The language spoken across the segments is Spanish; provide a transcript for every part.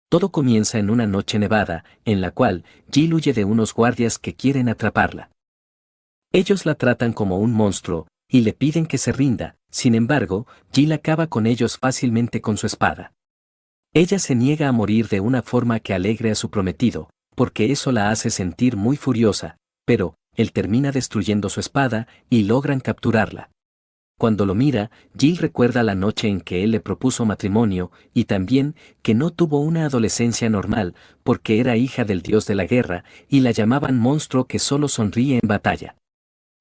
Todo comienza en una noche nevada, en la cual Jill huye de unos guardias que quieren atraparla. Ellos la tratan como un monstruo, y le piden que se rinda, sin embargo, Jill acaba con ellos fácilmente con su espada. Ella se niega a morir de una forma que alegre a su prometido, porque eso la hace sentir muy furiosa, pero, él termina destruyendo su espada, y logran capturarla. Cuando lo mira, Jill recuerda la noche en que él le propuso matrimonio, y también, que no tuvo una adolescencia normal, porque era hija del dios de la guerra, y la llamaban monstruo que solo sonríe en batalla.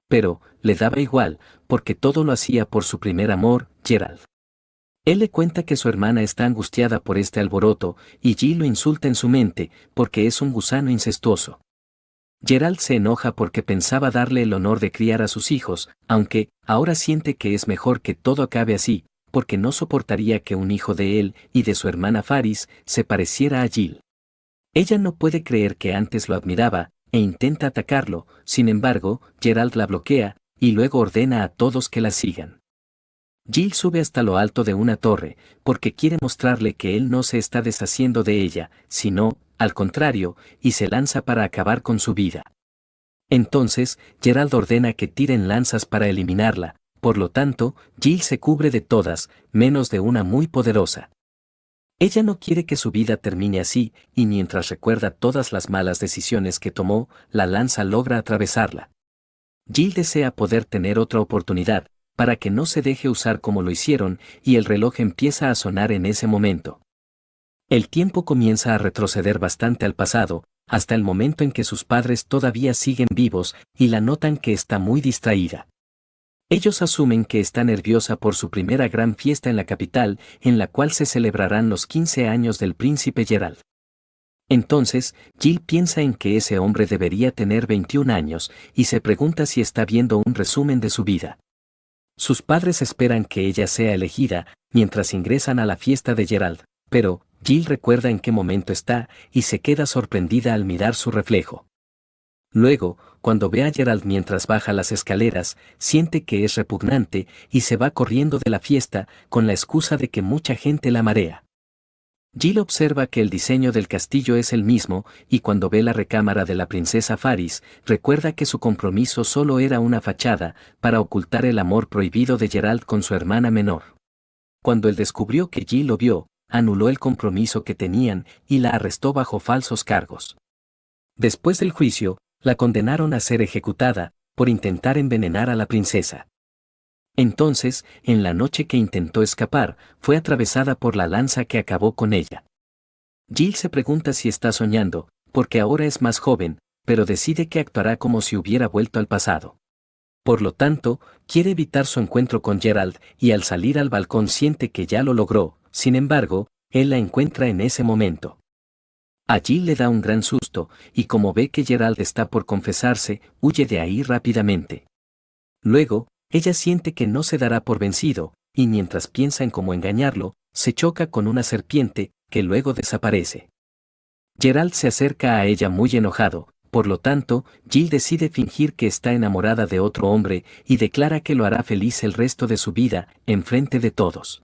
Pero, le daba igual, porque todo lo hacía por su primer amor, Geralt. Él le cuenta que su hermana está angustiada por este alboroto, y Jill lo insulta en su mente, porque es un gusano incestuoso. Geralt se enoja porque pensaba darle el honor de criar a sus hijos, aunque, ahora siente que es mejor que todo acabe así, porque no soportaría que un hijo de él y de su hermana Faris se pareciera a Jill. Ella no puede creer que antes lo admiraba, e intenta atacarlo, sin embargo, Geralt la bloquea, y luego ordena a todos que la sigan. Jill sube hasta lo alto de una torre, porque quiere mostrarle que él no se está deshaciendo de ella, sino, al contrario, y se lanza para acabar con su vida. Entonces, Geralt ordena que tiren lanzas para eliminarla, por lo tanto, Jill se cubre de todas, menos de una muy poderosa. Ella no quiere que su vida termine así, y mientras recuerda todas las malas decisiones que tomó, la lanza logra atravesarla. Jill desea poder tener otra oportunidad, para que no se deje usar como lo hicieron, y el reloj empieza a sonar en ese momento. El tiempo comienza a retroceder bastante al pasado, hasta el momento en que sus padres todavía siguen vivos, y la notan que está muy distraída. Ellos asumen que está nerviosa por su primera gran fiesta en la capital, en la cual se celebrarán los 15 años del príncipe Geralt. Entonces, Jill piensa en que ese hombre debería tener 21 años, y se pregunta si está viendo un resumen de su vida. Sus padres esperan que ella sea elegida, mientras ingresan a la fiesta de Geralt, pero, Jill recuerda en qué momento está, y se queda sorprendida al mirar su reflejo. Luego, cuando ve a Geralt mientras baja las escaleras, siente que es repugnante, y se va corriendo de la fiesta, con la excusa de que mucha gente la marea. Jill observa que el diseño del castillo es el mismo, y cuando ve la recámara de la princesa Faris, recuerda que su compromiso solo era una fachada, para ocultar el amor prohibido de Geralt con su hermana menor. Cuando él descubrió que Jill lo vio, anuló el compromiso que tenían, y la arrestó bajo falsos cargos. Después del juicio, la condenaron a ser ejecutada, por intentar envenenar a la princesa. Entonces, en la noche que intentó escapar, fue atravesada por la lanza que acabó con ella. Jill se pregunta si está soñando, porque ahora es más joven, pero decide que actuará como si hubiera vuelto al pasado. Por lo tanto, quiere evitar su encuentro con Geralt, y al salir al balcón siente que ya lo logró, sin embargo, él la encuentra en ese momento. A Jill le da un gran susto, y como ve que Geralt está por confesarse, huye de ahí rápidamente. Luego, ella siente que no se dará por vencido, y mientras piensa en cómo engañarlo, se choca con una serpiente, que luego desaparece. Geralt se acerca a ella muy enojado, por lo tanto, Jill decide fingir que está enamorada de otro hombre, y declara que lo hará feliz el resto de su vida, en frente de todos.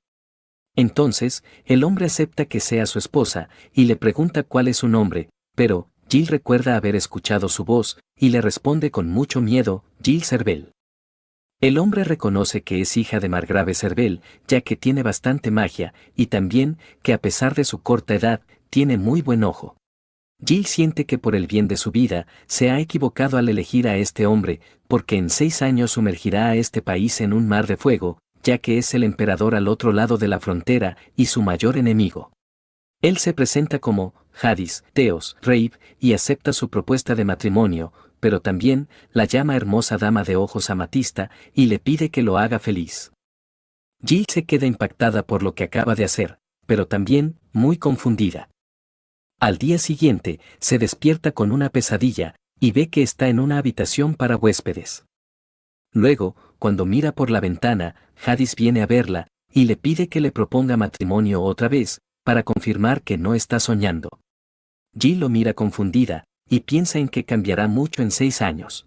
Entonces, el hombre acepta que sea su esposa, y le pregunta cuál es su nombre, pero, Jill recuerda haber escuchado su voz, y le responde con mucho miedo, Jill Cervel. El hombre reconoce que es hija de Margrave Cervel, ya que tiene bastante magia, y también, que a pesar de su corta edad, tiene muy buen ojo. Jill siente que por el bien de su vida, se ha equivocado al elegir a este hombre, porque en 6 años sumergirá a este país en un mar de fuego, ya que es el emperador al otro lado de la frontera, y su mayor enemigo. Él se presenta como Hadis, Theos, Reib, y acepta su propuesta de matrimonio, pero también la llama hermosa dama de ojos amatista, y le pide que lo haga feliz. Jill se queda impactada por lo que acaba de hacer, pero también, muy confundida. Al día siguiente, se despierta con una pesadilla, y ve que está en una habitación para huéspedes. Luego, cuando mira por la ventana, Hadis viene a verla, y le pide que le proponga matrimonio otra vez, para confirmar que no está soñando. Jill lo mira confundida, y piensa en que cambiará mucho en 6 años.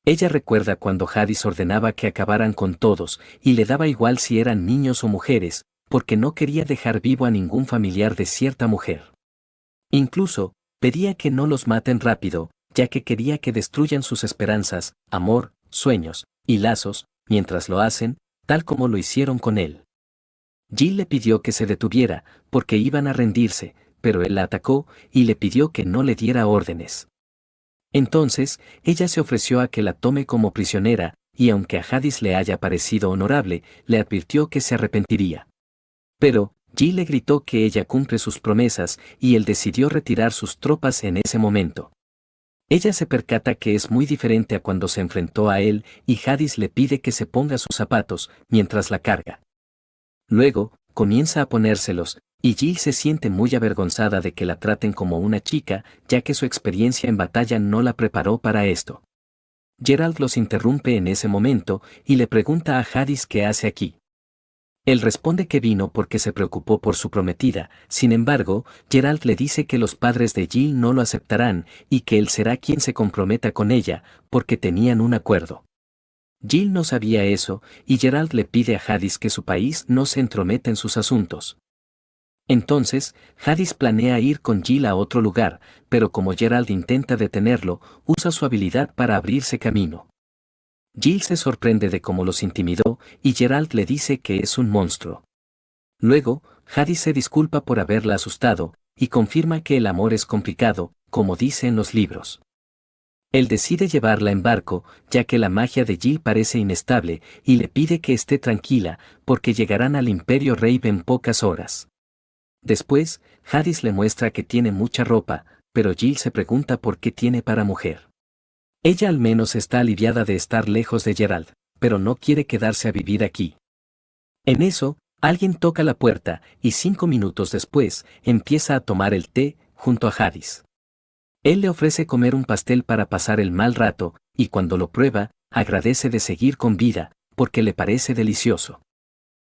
Ella recuerda cuando Hadis ordenaba que acabaran con todos, y le daba igual si eran niños o mujeres, porque no quería dejar vivo a ningún familiar de cierta mujer. Incluso, pedía que no los maten rápido, ya que quería que destruyan sus esperanzas, amor, sueños y lazos, mientras lo hacen, tal como lo hicieron con él. Jill le pidió que se detuviera, porque iban a rendirse, pero él la atacó y le pidió que no le diera órdenes. Entonces, ella se ofreció a que la tome como prisionera, y aunque a Jadis le haya parecido honorable, le advirtió que se arrepentiría. Pero, Jill le gritó que ella cumple sus promesas, y él decidió retirar sus tropas en ese momento. Ella se percata que es muy diferente a cuando se enfrentó a él, y Jadis le pide que se ponga sus zapatos, mientras la carga. Luego, comienza a ponérselos, y Jill se siente muy avergonzada de que la traten como una chica, ya que su experiencia en batalla no la preparó para esto. Geralt los interrumpe en ese momento, y le pregunta a Jadis qué hace aquí. Él responde que vino porque se preocupó por su prometida, sin embargo, Geralt le dice que los padres de Jill no lo aceptarán, y que él será quien se comprometa con ella, porque tenían un acuerdo. Jill no sabía eso, y Geralt le pide a Jadis que su país no se entrometa en sus asuntos. Entonces, Jadis planea ir con Jill a otro lugar, pero como Geralt intenta detenerlo, usa su habilidad para abrirse camino. Jill se sorprende de cómo los intimidó, y Geralt le dice que es un monstruo. Luego, Jadis se disculpa por haberla asustado, y confirma que el amor es complicado, como dice en los libros. Él decide llevarla en barco, ya que la magia de Jill parece inestable, y le pide que esté tranquila, porque llegarán al Imperio Rave en pocas horas. Después, Jadis le muestra que tiene mucha ropa, pero Jill se pregunta por qué tiene para mujer. Ella al menos está aliviada de estar lejos de Geralt, pero no quiere quedarse a vivir aquí. En eso, alguien toca la puerta, y 5 minutos después, empieza a tomar el té, junto a Jadis. Él le ofrece comer un pastel para pasar el mal rato, y cuando lo prueba, agradece de seguir con vida, porque le parece delicioso.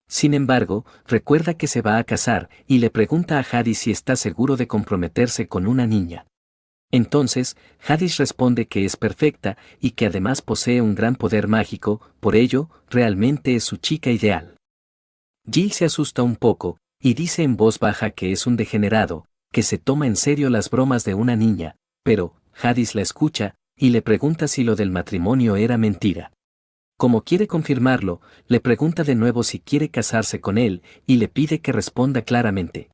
Sin embargo, recuerda que se va a casar, y le pregunta a Jadis si está seguro de comprometerse con una niña. Entonces, Jadis responde que es perfecta, y que además posee un gran poder mágico, por ello, realmente es su chica ideal. Jill se asusta un poco, y dice en voz baja que es un degenerado, que se toma en serio las bromas de una niña, pero, Jadis la escucha, y le pregunta si lo del matrimonio era mentira. Como quiere confirmarlo, le pregunta de nuevo si quiere casarse con él, y le pide que responda claramente.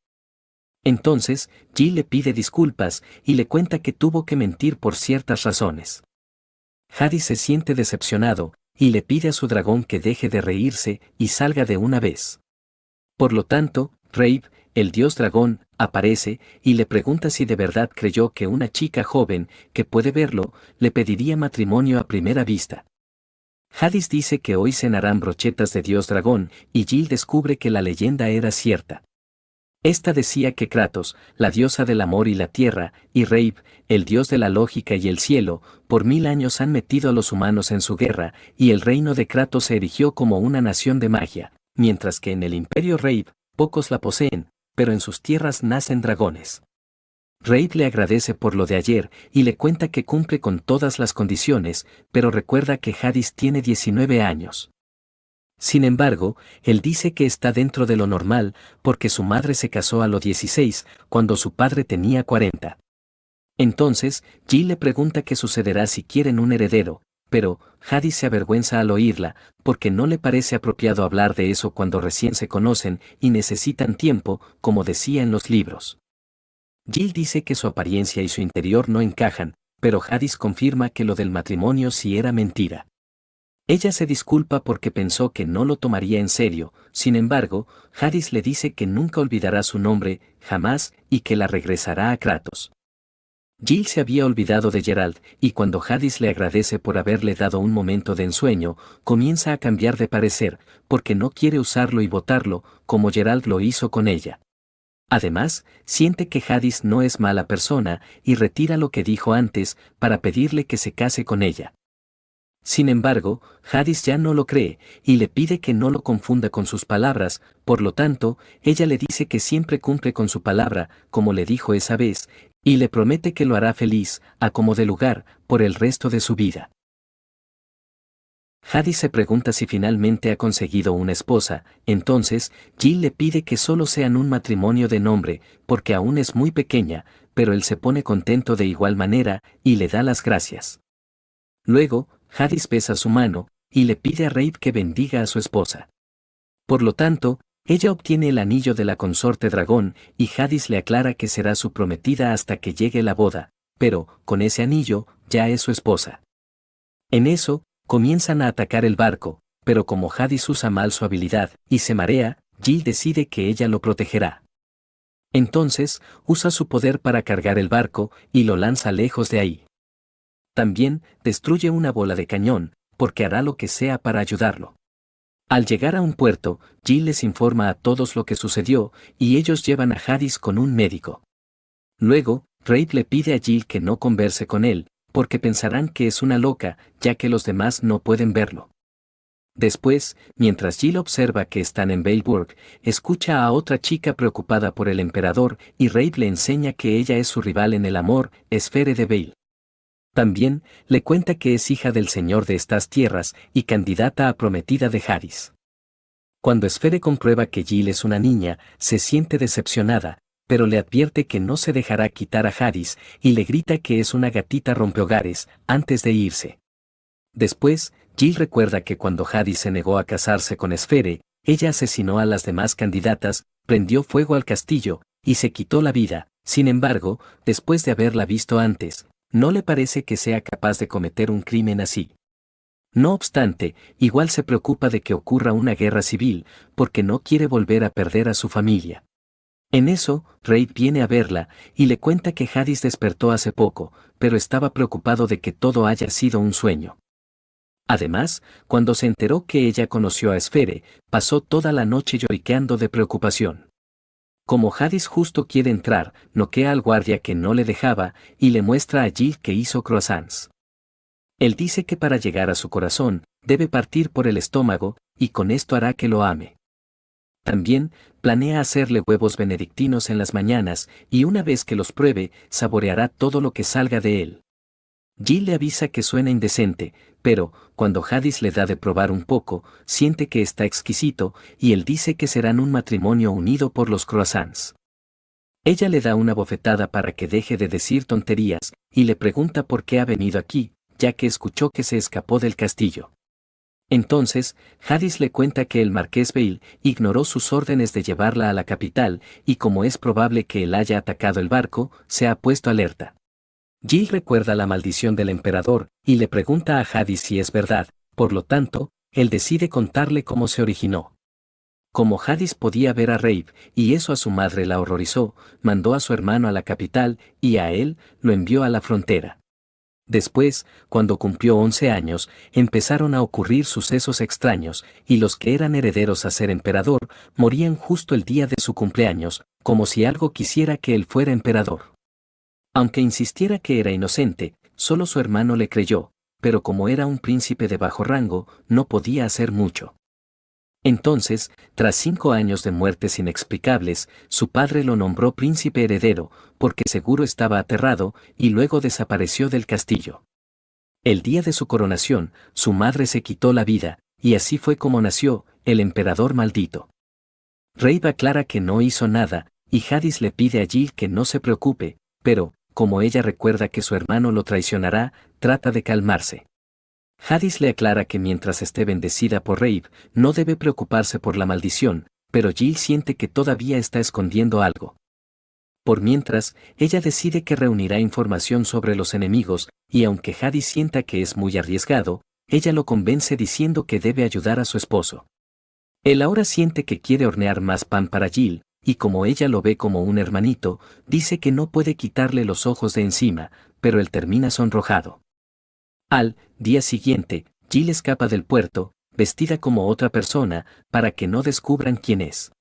Entonces, Jill le pide disculpas, y le cuenta que tuvo que mentir por ciertas razones. Jadis se siente decepcionado, y le pide a su dragón que deje de reírse, y salga de una vez. Por lo tanto, Rave, el dios dragón, aparece, y le pregunta si de verdad creyó que una chica joven, que puede verlo, le pediría matrimonio a primera vista. Jadis dice que hoy cenarán brochetas de dios dragón, y Jill descubre que la leyenda era cierta. Esta decía que Kratos, la diosa del amor y la tierra, y Rave, el dios de la lógica y el cielo, por 1000 años han metido a los humanos en su guerra, y el reino de Kratos se erigió como una nación de magia, mientras que en el Imperio Rave, pocos la poseen, pero en sus tierras nacen dragones. Rave le agradece por lo de ayer, y le cuenta que cumple con todas las condiciones, pero recuerda que Jadis tiene 19 años. Sin embargo, él dice que está dentro de lo normal, porque su madre se casó a los 16, cuando su padre tenía 40. Entonces, Jill le pregunta qué sucederá si quieren un heredero, pero Jadis se avergüenza al oírla, porque no le parece apropiado hablar de eso cuando recién se conocen y necesitan tiempo, como decía en los libros. Jill dice que su apariencia y su interior no encajan, pero Jadis confirma que lo del matrimonio sí era mentira. Ella se disculpa porque pensó que no lo tomaría en serio, sin embargo, Jadis le dice que nunca olvidará su nombre, jamás, y que la regresará a Kratos. Jill se había olvidado de Geralt, y cuando Jadis le agradece por haberle dado un momento de ensueño, comienza a cambiar de parecer, porque no quiere usarlo y botarlo, como Geralt lo hizo con ella. Además, siente que Jadis no es mala persona, y retira lo que dijo antes, para pedirle que se case con ella. Sin embargo, Jadis ya no lo cree, y le pide que no lo confunda con sus palabras, por lo tanto, ella le dice que siempre cumple con su palabra, como le dijo esa vez, y le promete que lo hará feliz, a como de lugar, por el resto de su vida. Hades se pregunta si finalmente ha conseguido una esposa, entonces Jill le pide que solo sean un matrimonio de nombre, porque aún es muy pequeña, pero él se pone contento de igual manera y le da las gracias. Luego, Hades besa su mano y le pide a Rape que bendiga a su esposa. Por lo tanto, ella obtiene el anillo de la consorte dragón y Hades le aclara que será su prometida hasta que llegue la boda, pero, con ese anillo, ya es su esposa. En eso, comienzan a atacar el barco, pero como Hades usa mal su habilidad y se marea, Jill decide que ella lo protegerá. Entonces, usa su poder para cargar el barco y lo lanza lejos de ahí. También, destruye una bola de cañón, porque hará lo que sea para ayudarlo. Al llegar a un puerto, Jill les informa a todos lo que sucedió, y ellos llevan a Hades con un médico. Luego, Rape le pide a Jill que no converse con él, porque pensarán que es una loca, ya que los demás no pueden verlo. Después, mientras Jill observa que están en Veilburg, escucha a otra chica preocupada por el emperador y Rape le enseña que ella es su rival en el amor, Esfere de Veil. También, le cuenta que es hija del señor de estas tierras y candidata a prometida de Hades. Cuando Esfere comprueba que Jill es una niña, se siente decepcionada, pero le advierte que no se dejará quitar a Hades y le grita que es una gatita rompehogares antes de irse. Después, Jill recuerda que cuando Hades se negó a casarse con Esfere, ella asesinó a las demás candidatas, prendió fuego al castillo y se quitó la vida. Sin embargo, después de haberla visto antes, no le parece que sea capaz de cometer un crimen así. No obstante, igual se preocupa de que ocurra una guerra civil, porque no quiere volver a perder a su familia. En eso, Rape viene a verla y le cuenta que Hades despertó hace poco, pero estaba preocupado de que todo haya sido un sueño. Además, cuando se enteró que ella conoció a Esfere, pasó toda la noche lloriqueando de preocupación. Como Hades justo quiere entrar, noquea al guardia que no le dejaba y le muestra a Jill que hizo croissants. Él dice que para llegar a su corazón, debe partir por el estómago, y con esto hará que lo ame. También, planea hacerle huevos benedictinos en las mañanas, y una vez que los pruebe, saboreará todo lo que salga de él. Jill le avisa que suena indecente, pero, cuando Hades le da de probar un poco, siente que está exquisito, y él dice que serán un matrimonio unido por los croissants. Ella le da una bofetada para que deje de decir tonterías, y le pregunta por qué ha venido aquí, ya que escuchó que se escapó del castillo. Entonces, Hades le cuenta que el marqués Veil ignoró sus órdenes de llevarla a la capital, y como es probable que él haya atacado el barco, se ha puesto alerta. Jill recuerda la maldición del emperador, y le pregunta a Hades si es verdad, por lo tanto, él decide contarle cómo se originó. Como Hades podía ver a Rape, y eso a su madre la horrorizó, mandó a su hermano a la capital, y a él, lo envió a la frontera. Después, cuando cumplió 11 años, empezaron a ocurrir sucesos extraños, y los que eran herederos a ser emperador, morían justo el día de su cumpleaños, como si algo quisiera que él fuera emperador. Aunque insistiera que era inocente, solo su hermano le creyó, pero como era un príncipe de bajo rango, no podía hacer mucho. Entonces, tras 5 años de muertes inexplicables, su padre lo nombró príncipe heredero, porque seguro estaba aterrado, y luego desapareció del castillo. El día de su coronación, su madre se quitó la vida, y así fue como nació, el emperador maldito. Rape aclara que no hizo nada, y Hades le pide a Jill que no se preocupe, pero, como ella recuerda que su hermano lo traicionará, trata de calmarse. Hades le aclara que mientras esté bendecida por Rape, no debe preocuparse por la maldición, pero Jill siente que todavía está escondiendo algo. Por mientras, ella decide que reunirá información sobre los enemigos, y aunque Hades sienta que es muy arriesgado, ella lo convence diciendo que debe ayudar a su esposo. Él ahora siente que quiere hornear más pan para Jill, y como ella lo ve como un hermanito, dice que no puede quitarle los ojos de encima, pero él termina sonrojado. Al día siguiente, Jill escapa del puerto, vestida como otra persona, para que no descubran quién es.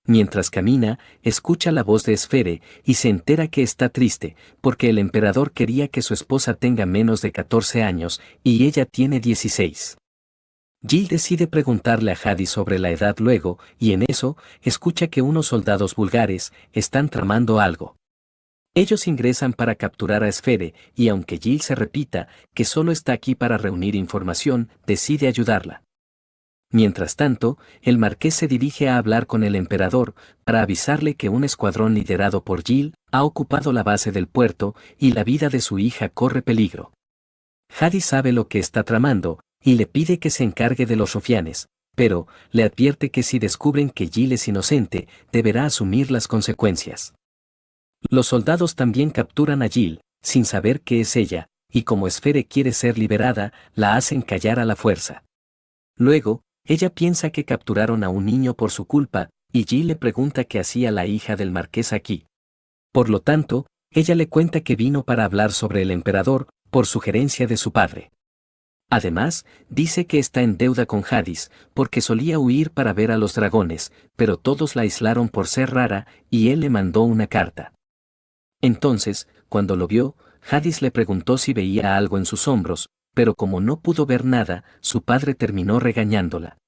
Mientras camina, escucha la voz de Esfere y se entera que está triste, porque el emperador quería que su esposa tenga menos de 14 años, y ella tiene 16. Jill decide preguntarle a Hades sobre la edad luego, y en eso, escucha que unos soldados vulgares están tramando algo. Ellos ingresan para capturar a Esfere, y aunque Jill se repita que solo está aquí para reunir información, decide ayudarla. Mientras tanto, el marqués se dirige a hablar con el emperador para avisarle que un escuadrón liderado por Jill ha ocupado la base del puerto y la vida de su hija corre peligro. Jadis sabe lo que está tramando y le pide que se encargue de los rufianes, pero le advierte que si descubren que Jill es inocente, deberá asumir las consecuencias. Los soldados también capturan a Jill, sin saber qué es ella, y como Esfere quiere ser liberada, la hacen callar a la fuerza. Luego, ella piensa que capturaron a un niño por su culpa, y Jill le pregunta qué hacía la hija del marqués aquí. Por lo tanto, ella le cuenta que vino para hablar sobre el emperador, por sugerencia de su padre. Además, dice que está en deuda con Jadis, porque solía huir para ver a los dragones, pero todos la aislaron por ser rara, y él le mandó una carta. Entonces, cuando lo vio, Jadis le preguntó si veía algo en sus hombros, pero como no pudo ver nada, su padre terminó regañándola.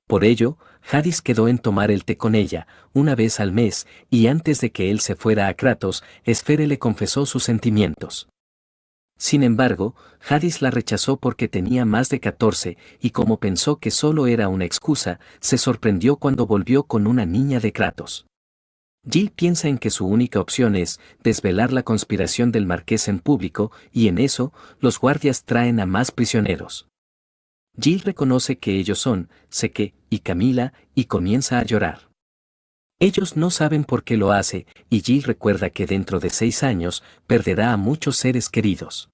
Por ello, Jadis quedó en tomar el té con ella, una vez al mes, y antes de que él se fuera a Kratos, Esfere le confesó sus sentimientos. Sin embargo, Jadis la rechazó porque tenía más de 14, y como pensó que solo era una excusa, se sorprendió cuando volvió con una niña de Kratos. Jill piensa en que su única opción es desvelar la conspiración del marqués en público, y en eso, los guardias traen a más prisioneros. Jill reconoce que ellos son Seke y Camila, y comienza a llorar. Ellos no saben por qué lo hace, y Jill recuerda que dentro de 6 años, perderá a muchos seres queridos.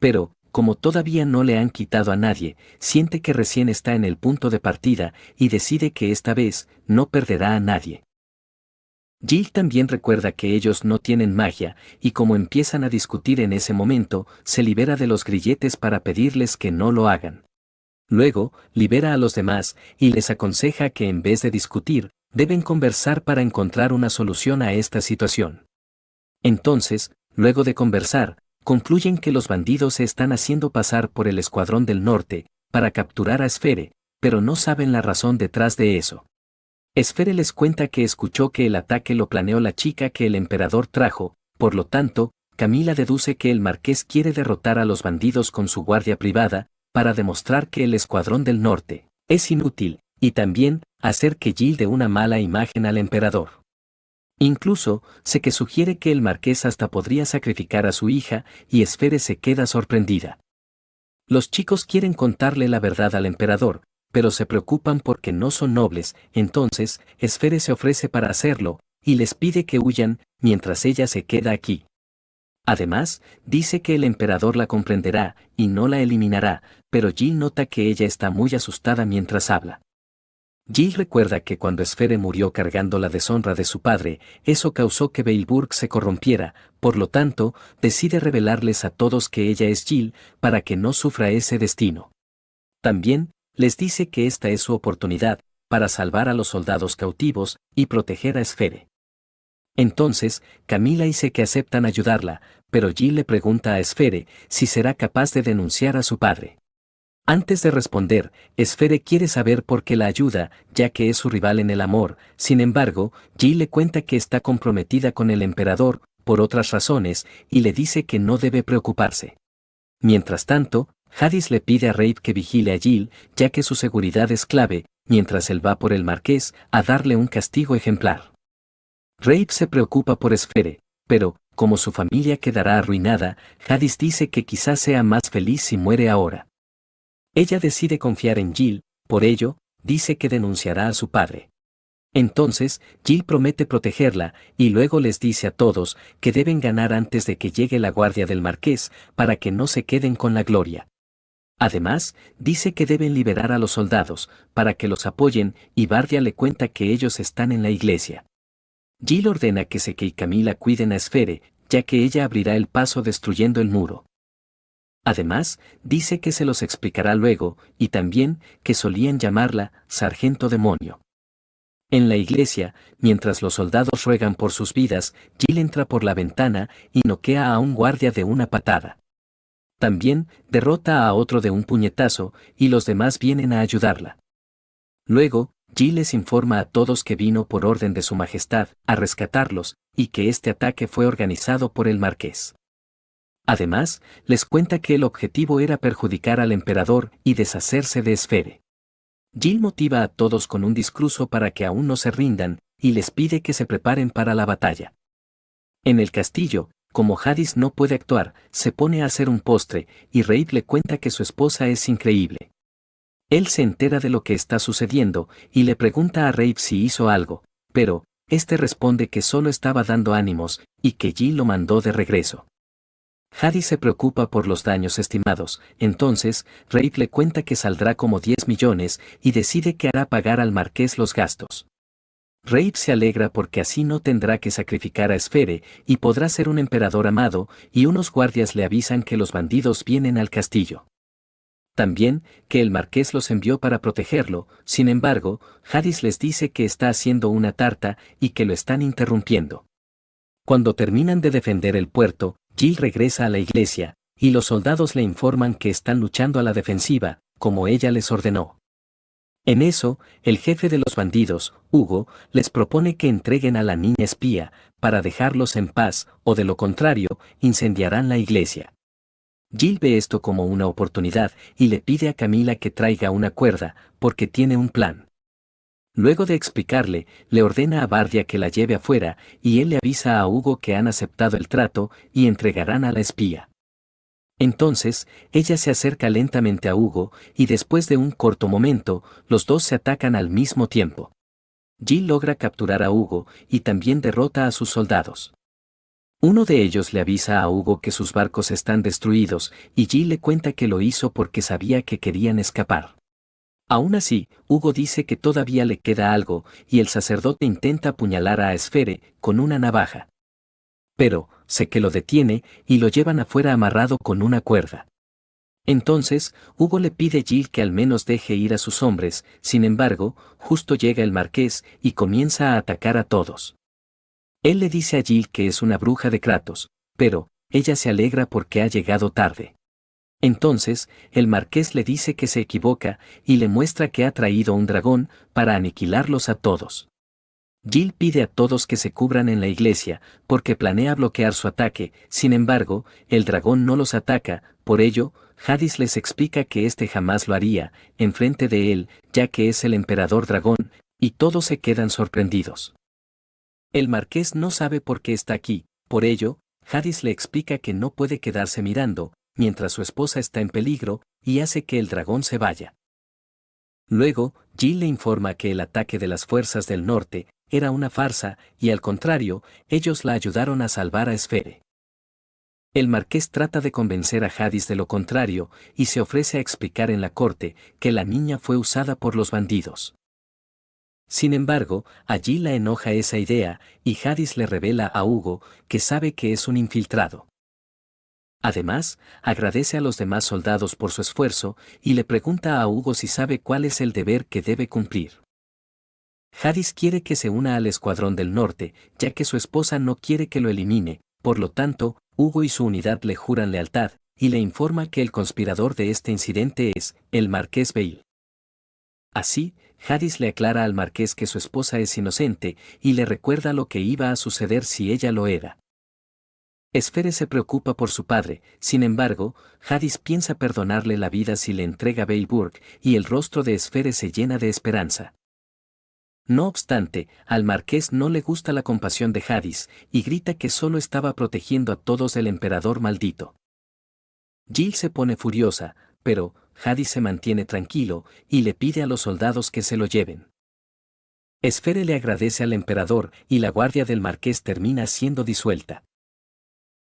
Pero, como todavía no le han quitado a nadie, siente que recién está en el punto de partida, y decide que esta vez, no perderá a nadie. Jill también recuerda que ellos no tienen magia, y como empiezan a discutir en ese momento, se libera de los grilletes para pedirles que no lo hagan. Luego, libera a los demás, y les aconseja que en vez de discutir, deben conversar para encontrar una solución a esta situación. Entonces, luego de conversar, concluyen que los bandidos se están haciendo pasar por el Escuadrón del Norte, para capturar a Esfere, pero no saben la razón detrás de eso. Esfere les cuenta que escuchó que el ataque lo planeó la chica que el emperador trajo, por lo tanto, Camila deduce que el marqués quiere derrotar a los bandidos con su guardia privada, para demostrar que el Escuadrón del Norte es inútil, y también hacer que Jill dé una mala imagen al emperador. Incluso, sé que sugiere que el marqués hasta podría sacrificar a su hija, y Esfere se queda sorprendida. Los chicos quieren contarle la verdad al emperador, pero se preocupan porque no son nobles, entonces, Esfere se ofrece para hacerlo, y les pide que huyan, mientras ella se queda aquí. Además, dice que el emperador la comprenderá, y no la eliminará, pero Jill nota que ella está muy asustada mientras habla. Jill recuerda que cuando Esfere murió cargando la deshonra de su padre, eso causó que Beilburg se corrompiera, por lo tanto, decide revelarles a todos que ella es Jill, para que no sufra ese destino. También, les dice que esta es su oportunidad, para salvar a los soldados cautivos, y proteger a Esfere. Entonces, Camila y Seke aceptan ayudarla, pero Jill le pregunta a Esfere si será capaz de denunciar a su padre. Antes de responder, Esfere quiere saber por qué la ayuda, ya que es su rival en el amor. Sin embargo, Jill le cuenta que está comprometida con el emperador, por otras razones, y le dice que no debe preocuparse. Mientras tanto, Jadis le pide a Rafe que vigile a Jill, ya que su seguridad es clave, mientras él va por el marqués a darle un castigo ejemplar. Rafe se preocupa por Esfere, pero, como su familia quedará arruinada, Jadis dice que quizás sea más feliz si muere ahora. Ella decide confiar en Jill, por ello, dice que denunciará a su padre. Entonces, Jill promete protegerla, y luego les dice a todos que deben ganar antes de que llegue la guardia del marqués, para que no se queden con la gloria. Además, dice que deben liberar a los soldados, para que los apoyen, y Bardia le cuenta que ellos están en la iglesia. Jill ordena que Seke y Camila cuiden a Esfere, ya que ella abrirá el paso destruyendo el muro. Además, dice que se los explicará luego, y también que solían llamarla Sargento Demonio. En la iglesia, mientras los soldados ruegan por sus vidas, Jill entra por la ventana y noquea a un guardia de una patada. También derrota a otro de un puñetazo, y los demás vienen a ayudarla. Luego, Jill les informa a todos que vino por orden de su majestad a rescatarlos y que este ataque fue organizado por el marqués. Además, les cuenta que el objetivo era perjudicar al emperador y deshacerse de Esfere. Jill motiva a todos con un discurso para que aún no se rindan y les pide que se preparen para la batalla. En el castillo, como Jadis no puede actuar, se pone a hacer un postre y Rafe le cuenta que su esposa es increíble. Él se entera de lo que está sucediendo y le pregunta a Rafe si hizo algo, pero este responde que solo estaba dando ánimos y que Jill lo mandó de regreso. Jadis se preocupa por los daños estimados, entonces Rafe le cuenta que saldrá como 10 millones y decide que hará pagar al marqués los gastos. Rafe se alegra porque así no tendrá que sacrificar a Esfere y podrá ser un emperador amado, y unos guardias le avisan que los bandidos vienen al castillo. También, que el marqués los envió para protegerlo, sin embargo, Jadis les dice que está haciendo una tarta y que lo están interrumpiendo. Cuando terminan de defender el puerto, Jill regresa a la iglesia, y los soldados le informan que están luchando a la defensiva, como ella les ordenó. En eso, el jefe de los bandidos, Hugo, les propone que entreguen a la niña espía, para dejarlos en paz, o de lo contrario, incendiarán la iglesia. Jill ve esto como una oportunidad y le pide a Camila que traiga una cuerda, porque tiene un plan. Luego de explicarle, le ordena a Bardia que la lleve afuera, y él le avisa a Hugo que han aceptado el trato y entregarán a la espía. Entonces, ella se acerca lentamente a Hugo, y después de un corto momento, los dos se atacan al mismo tiempo. Jill logra capturar a Hugo, y también derrota a sus soldados. Uno de ellos le avisa a Hugo que sus barcos están destruidos, y Jill le cuenta que lo hizo porque sabía que querían escapar. Aún así, Hugo dice que todavía le queda algo, y el sacerdote intenta apuñalar a Esfere con una navaja. Pero, sé que lo detiene, y lo llevan afuera amarrado con una cuerda. Entonces, Hugo le pide a Jill que al menos deje ir a sus hombres, sin embargo, justo llega el marqués y comienza a atacar a todos. Él le dice a Jill que es una bruja de Kratos, pero ella se alegra porque ha llegado tarde. Entonces, el marqués le dice que se equivoca y le muestra que ha traído un dragón para aniquilarlos a todos. Jill pide a todos que se cubran en la iglesia, porque planea bloquear su ataque, sin embargo, el dragón no los ataca, por ello, Jadis les explica que este jamás lo haría, enfrente de él, ya que es el emperador dragón, y todos se quedan sorprendidos. El marqués no sabe por qué está aquí, por ello, Jadis le explica que no puede quedarse mirando, mientras su esposa está en peligro, y hace que el dragón se vaya. Luego, Jill le informa que el ataque de las fuerzas del norte era una farsa, y al contrario, ellos la ayudaron a salvar a Esfere. El marqués trata de convencer a Jadis de lo contrario, y se ofrece a explicar en la corte que la niña fue usada por los bandidos. Sin embargo, a Jill la enoja esa idea, y Jadis le revela a Hugo que sabe que es un infiltrado. Además, agradece a los demás soldados por su esfuerzo, y le pregunta a Hugo si sabe cuál es el deber que debe cumplir. Jadis quiere que se una al Escuadrón del Norte, ya que su esposa no quiere que lo elimine, por lo tanto, Hugo y su unidad le juran lealtad, y le informa que el conspirador de este incidente es el marqués Bale. Así, Jadis le aclara al marqués que su esposa es inocente, y le recuerda lo que iba a suceder si ella lo era. Esfere se preocupa por su padre, sin embargo, Jadis piensa perdonarle la vida si le entrega Baleburg, y el rostro de Esfere se llena de esperanza. No obstante, al marqués no le gusta la compasión de Jadis, y grita que solo estaba protegiendo a todos del emperador maldito. Jill se pone furiosa, pero Jadis se mantiene tranquilo, y le pide a los soldados que se lo lleven. Esfere le agradece al emperador, y la guardia del marqués termina siendo disuelta.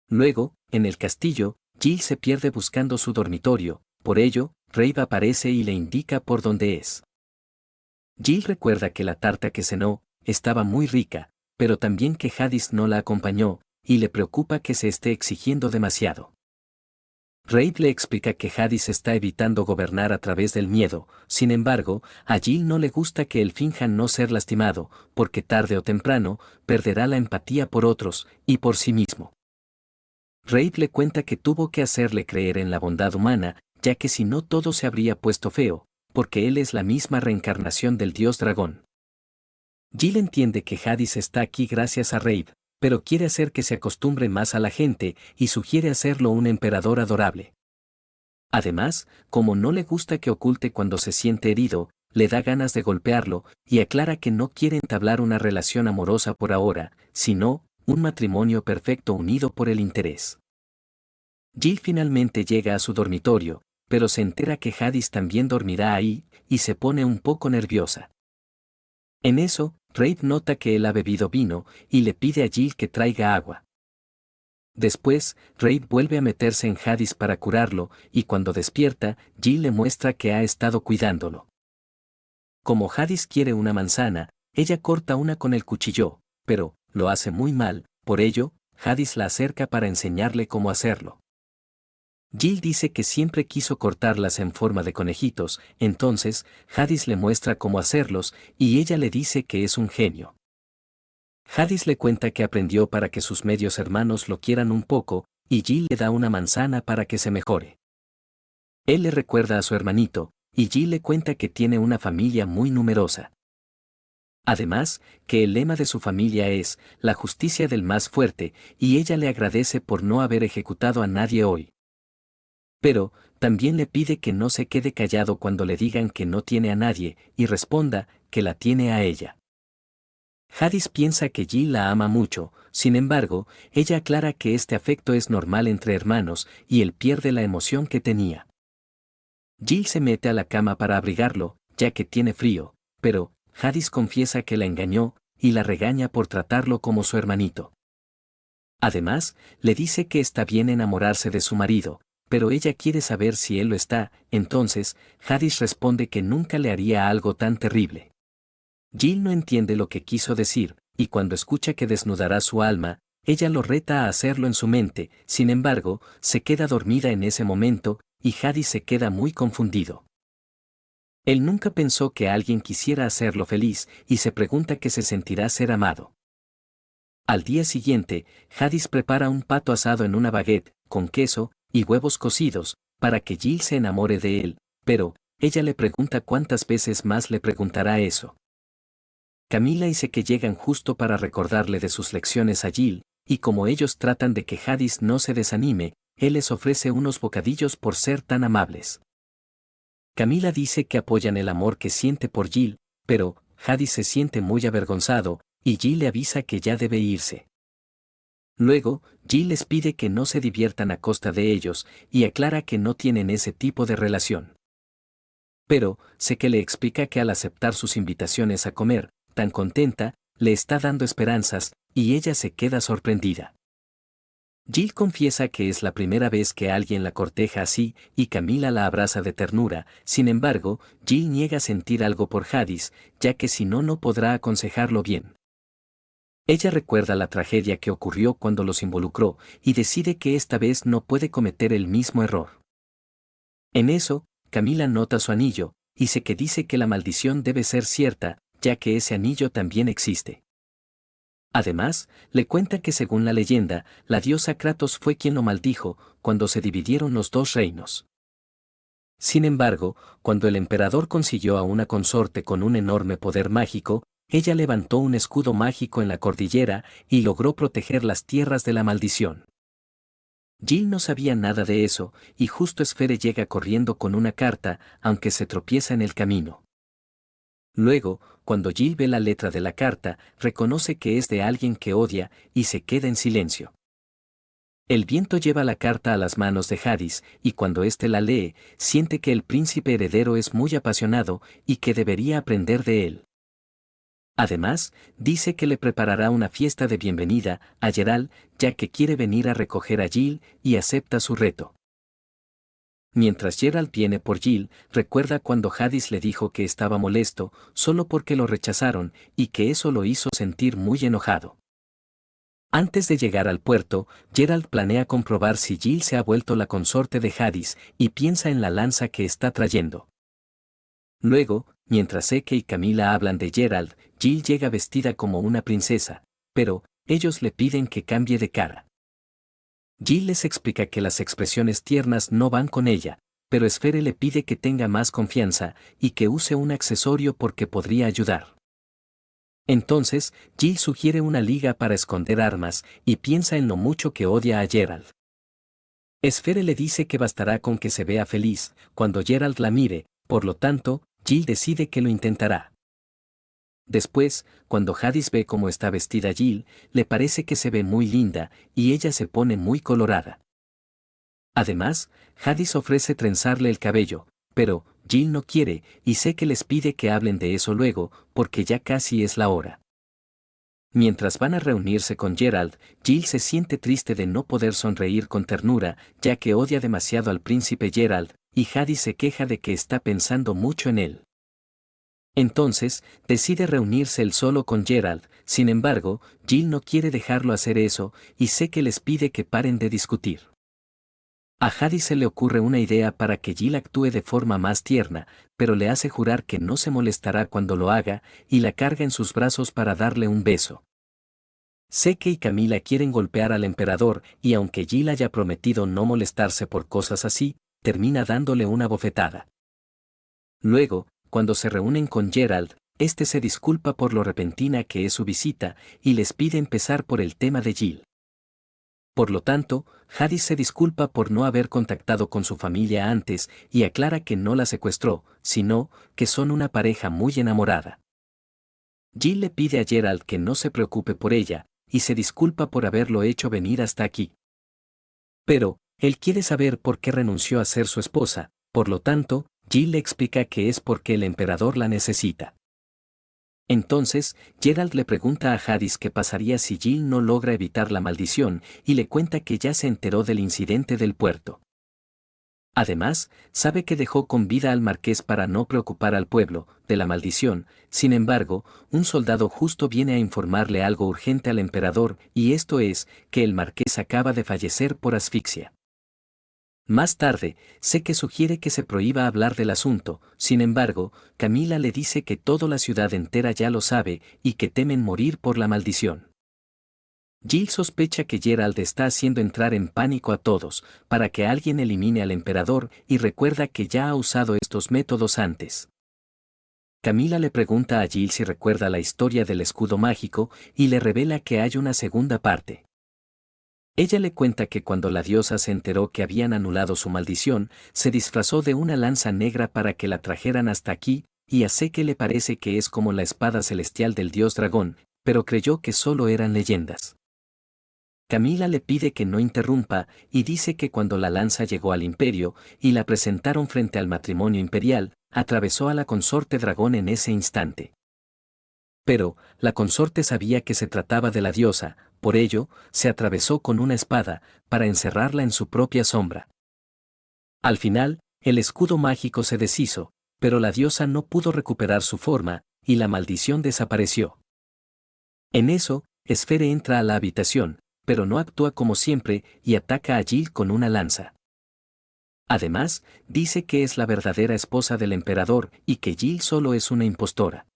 Luego, en el castillo, Jill se pierde buscando su dormitorio, por ello, Rafe aparece y le indica por dónde es. Jill recuerda que la tarta que cenó estaba muy rica, pero también que Jadis no la acompañó, y le preocupa que se esté exigiendo demasiado. Rafe le explica que Jadis está evitando gobernar a través del miedo, sin embargo, a Jill no le gusta que él finja no ser lastimado, porque tarde o temprano, perderá la empatía por otros, y por sí mismo. Rafe le cuenta que tuvo que hacerle creer en la bondad humana, ya que si no todo se habría puesto feo, porque él es la misma reencarnación del dios dragón. Jill entiende que Hades está aquí gracias a Raid, pero quiere hacer que se acostumbre más a la gente y sugiere hacerlo un emperador adorable. Además, como no le gusta que oculte cuando se siente herido, le da ganas de golpearlo y aclara que no quiere entablar una relación amorosa por ahora, sino un matrimonio perfecto unido por el interés. Jill finalmente llega a su dormitorio, pero se entera que Hades también dormirá ahí, y se pone un poco nerviosa. En eso, Raid nota que él ha bebido vino, y le pide a Jill que traiga agua. Después, Raid vuelve a meterse en Hades para curarlo, y cuando despierta, Jill le muestra que ha estado cuidándolo. Como Hades quiere una manzana, ella corta una con el cuchillo, pero lo hace muy mal, por ello, Hades la acerca para enseñarle cómo hacerlo. Jill dice que siempre quiso cortarlas en forma de conejitos, entonces, Hades le muestra cómo hacerlos, y ella le dice que es un genio. Hades le cuenta que aprendió para que sus medios hermanos lo quieran un poco, y Jill le da una manzana para que se mejore. Él le recuerda a su hermanito, y Jill le cuenta que tiene una familia muy numerosa. Además, que el lema de su familia es, la justicia del más fuerte, y ella le agradece por no haber ejecutado a nadie hoy. Pero, también le pide que no se quede callado cuando le digan que no tiene a nadie, y responda, que la tiene a ella. Hades piensa que Jill la ama mucho, sin embargo, ella aclara que este afecto es normal entre hermanos, y él pierde la emoción que tenía. Jill se mete a la cama para abrigarlo, ya que tiene frío, pero, Hades confiesa que la engañó, y la regaña por tratarlo como su hermanito. Además, le dice que está bien enamorarse de su marido, pero ella quiere saber si él lo está, entonces, Hades responde que nunca le haría algo tan terrible. Jill no entiende lo que quiso decir, y cuando escucha que desnudará su alma, ella lo reta a hacerlo en su mente, sin embargo, se queda dormida en ese momento, y Hades se queda muy confundido. Él nunca pensó que alguien quisiera hacerlo feliz, y se pregunta qué se sentirá ser amado. Al día siguiente, Hades prepara un pato asado en una baguette, con queso, y huevos cocidos, para que Jill se enamore de él, pero, ella le pregunta cuántas veces más le preguntará eso. Camila y Seke llegan justo para recordarle de sus lecciones a Jill, y como ellos tratan de que Hades no se desanime, él les ofrece unos bocadillos por ser tan amables. Camila dice que apoyan el amor que siente por Jill, pero, Hades se siente muy avergonzado, y Jill le avisa que ya debe irse. Luego, Jill les pide que no se diviertan a costa de ellos, y aclara que no tienen ese tipo de relación. Pero, Seke le explica que al aceptar sus invitaciones a comer, tan contenta, le está dando esperanzas, y ella se queda sorprendida. Jill confiesa que es la primera vez que alguien la corteja así, y Camila la abraza de ternura, sin embargo, Jill niega sentir algo por Hades, ya que si no, no podrá aconsejarlo bien. Ella recuerda la tragedia que ocurrió cuando los involucró, y decide que esta vez no puede cometer el mismo error. En eso, Camila nota su anillo, y Seke dice que la maldición debe ser cierta, ya que ese anillo también existe. Además, le cuenta que según la leyenda, la diosa Kratos fue quien lo maldijo, cuando se dividieron los dos reinos. Sin embargo, cuando el emperador consiguió a una consorte con un enorme poder mágico, ella levantó un escudo mágico en la cordillera y logró proteger las tierras de la maldición. Jill no sabía nada de eso, y justo Sphere llega corriendo con una carta, aunque se tropieza en el camino. Luego, cuando Jill ve la letra de la carta, reconoce que es de alguien que odia, y se queda en silencio. El viento lleva la carta a las manos de Hades, y cuando éste la lee, siente que el príncipe heredero es muy apasionado, y que debería aprender de él. Además, dice que le preparará una fiesta de bienvenida a Geralt, ya que quiere venir a recoger a Jill, y acepta su reto. Mientras Geralt viene por Jill, recuerda cuando Hades le dijo que estaba molesto, solo porque lo rechazaron, y que eso lo hizo sentir muy enojado. Antes de llegar al puerto, Geralt planea comprobar si Jill se ha vuelto la consorte de Hades, y piensa en la lanza que está trayendo. Luego, mientras Seke y Camila hablan de Geralt, Jill llega vestida como una princesa, pero, ellos le piden que cambie de cara. Jill les explica que las expresiones tiernas no van con ella, pero Esfere le pide que tenga más confianza y que use un accesorio porque podría ayudar. Entonces, Jill sugiere una liga para esconder armas y piensa en lo mucho que odia a Geralt. Esfere le dice que bastará con que se vea feliz cuando Geralt la mire, por lo tanto, Jill decide que lo intentará. Después, cuando Hades ve cómo está vestida Jill, le parece que se ve muy linda y ella se pone muy colorada. Además, Hades ofrece trenzarle el cabello, pero Jill no quiere y sé que les pide que hablen de eso luego, porque ya casi es la hora. Mientras van a reunirse con Geralt, Jill se siente triste de no poder sonreír con ternura, ya que odia demasiado al príncipe Geralt, y Hades se queja de que está pensando mucho en él. Entonces, decide reunirse él solo con Geralt, sin embargo, Jill no quiere dejarlo hacer eso, y sé que les pide que paren de discutir. A Hades se le ocurre una idea para que Jill actúe de forma más tierna, pero le hace jurar que no se molestará cuando lo haga, y la carga en sus brazos para darle un beso. Seke y Camila quieren golpear al emperador, y aunque Jill haya prometido no molestarse por cosas así, termina dándole una bofetada. Luego, cuando se reúnen con Geralt, este se disculpa por lo repentina que es su visita, y les pide empezar por el tema de Jill. Por lo tanto, Hades se disculpa por no haber contactado con su familia antes y aclara que no la secuestró, sino que son una pareja muy enamorada. Jill le pide a Geralt que no se preocupe por ella, y se disculpa por haberlo hecho venir hasta aquí. Pero, él quiere saber por qué renunció a ser su esposa, por lo tanto, Jill le explica que es porque el emperador la necesita. Entonces, Geralt le pregunta a Hades qué pasaría si Jill no logra evitar la maldición, y le cuenta que ya se enteró del incidente del puerto. Además, sabe que dejó con vida al marqués para no preocupar al pueblo de la maldición. Sin embargo, un soldado justo viene a informarle algo urgente al emperador, y esto es, que el marqués acaba de fallecer por asfixia. Más tarde, Seke sugiere que se prohíba hablar del asunto, sin embargo, Camila le dice que toda la ciudad entera ya lo sabe y que temen morir por la maldición. Jill sospecha que Geralt está haciendo entrar en pánico a todos, para que alguien elimine al emperador, y recuerda que ya ha usado estos métodos antes. Camila le pregunta a Jill si recuerda la historia del escudo mágico, y le revela que hay una segunda parte. Ella le cuenta que cuando la diosa se enteró que habían anulado su maldición, se disfrazó de una lanza negra para que la trajeran hasta aquí, y a Seke le parece que es como la espada celestial del dios dragón, pero creyó que solo eran leyendas. Camila le pide que no interrumpa, y dice que cuando la lanza llegó al imperio, y la presentaron frente al matrimonio imperial, atravesó a la consorte dragón en ese instante. Pero, la consorte sabía que se trataba de la diosa, por ello, se atravesó con una espada, para encerrarla en su propia sombra. Al final, el escudo mágico se deshizo, pero la diosa no pudo recuperar su forma, y la maldición desapareció. En eso, Esfere entra a la habitación, pero no actúa como siempre y ataca a Jill con una lanza. Además, dice que es la verdadera esposa del emperador y que Jill solo es una impostora.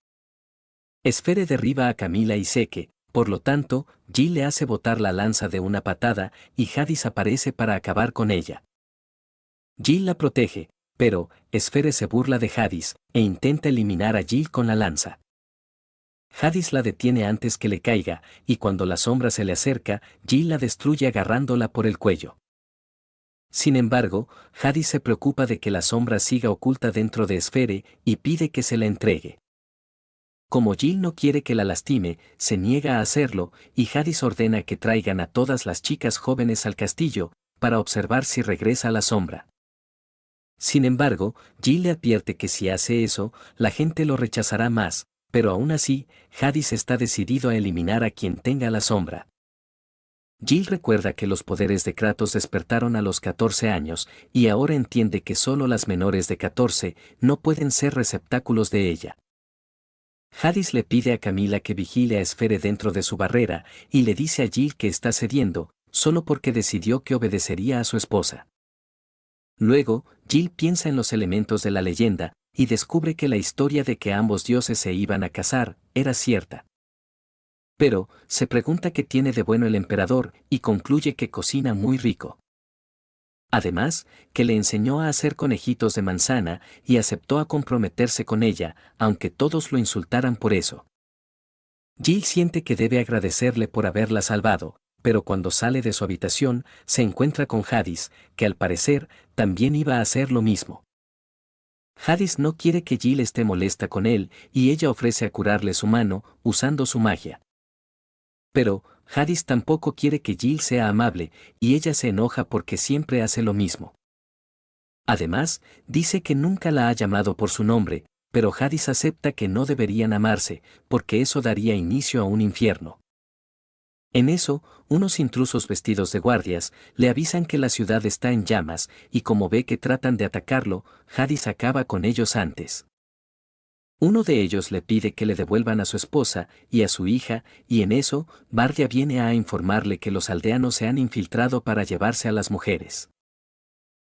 Esfere derriba a Camila y Seke, por lo tanto, Jill le hace botar la lanza de una patada y Hades aparece para acabar con ella. Jill la protege, pero Esfere se burla de Hades e intenta eliminar a Jill con la lanza. Hades la detiene antes que le caiga, y cuando la sombra se le acerca, Jill la destruye agarrándola por el cuello. Sin embargo, Hades se preocupa de que la sombra siga oculta dentro de Esfere y pide que se la entregue. Como Jill no quiere que la lastime, se niega a hacerlo, y Hades ordena que traigan a todas las chicas jóvenes al castillo, para observar si regresa la sombra. Sin embargo, Jill le advierte que si hace eso, la gente lo rechazará más, pero aún así, Hades está decidido a eliminar a quien tenga la sombra. Jill recuerda que los poderes de Kratos despertaron a los 14 años, y ahora entiende que solo las menores de 14 no pueden ser receptáculos de ella. Hades le pide a Camila que vigile a Esfere dentro de su barrera, y le dice a Jill que está cediendo, solo porque decidió que obedecería a su esposa. Luego, Jill piensa en los elementos de la leyenda, y descubre que la historia de que ambos dioses se iban a casar, era cierta. Pero, se pregunta qué tiene de bueno el emperador, y concluye que cocina muy rico. Además, que le enseñó a hacer conejitos de manzana y aceptó a comprometerse con ella, aunque todos lo insultaran por eso. Jill siente que debe agradecerle por haberla salvado, pero cuando sale de su habitación, se encuentra con Jadis, que al parecer, también iba a hacer lo mismo. Jadis no quiere que Jill esté molesta con él, y ella ofrece a curarle su mano, usando su magia. Pero, Jadis tampoco quiere que Jill sea amable, y ella se enoja porque siempre hace lo mismo. Además, dice que nunca la ha llamado por su nombre, pero Jadis acepta que no deberían amarse, porque eso daría inicio a un infierno. En eso, unos intrusos vestidos de guardias le avisan que la ciudad está en llamas, y como ve que tratan de atacarlo, Jadis acaba con ellos antes. Uno de ellos le pide que le devuelvan a su esposa y a su hija, y en eso, Bardia viene a informarle que los aldeanos se han infiltrado para llevarse a las mujeres.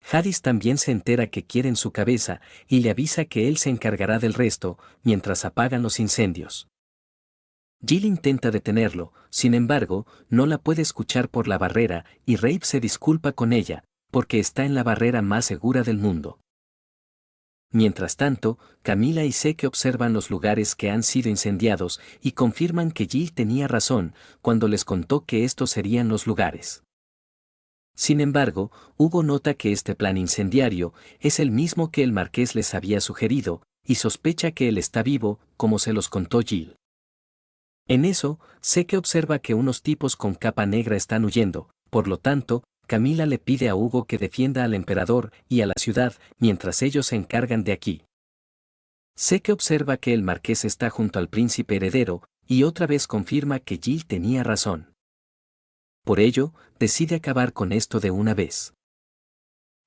Jadis también se entera que quieren su cabeza, y le avisa que él se encargará del resto, mientras apagan los incendios. Jill intenta detenerlo, sin embargo, no la puede escuchar por la barrera, y Rafe se disculpa con ella, porque está en la barrera más segura del mundo. Mientras tanto, Camila y Seke observan los lugares que han sido incendiados y confirman que Jill tenía razón cuando les contó que estos serían los lugares. Sin embargo, Hugo nota que este plan incendiario es el mismo que el marqués les había sugerido, y sospecha que él está vivo, como se los contó Jill. En eso, Seke observa que unos tipos con capa negra están huyendo, por lo tanto, Camila le pide a Hugo que defienda al emperador y a la ciudad, mientras ellos se encargan de aquí. Seke observa que el marqués está junto al príncipe heredero, y otra vez confirma que Jill tenía razón. Por ello, decide acabar con esto de una vez.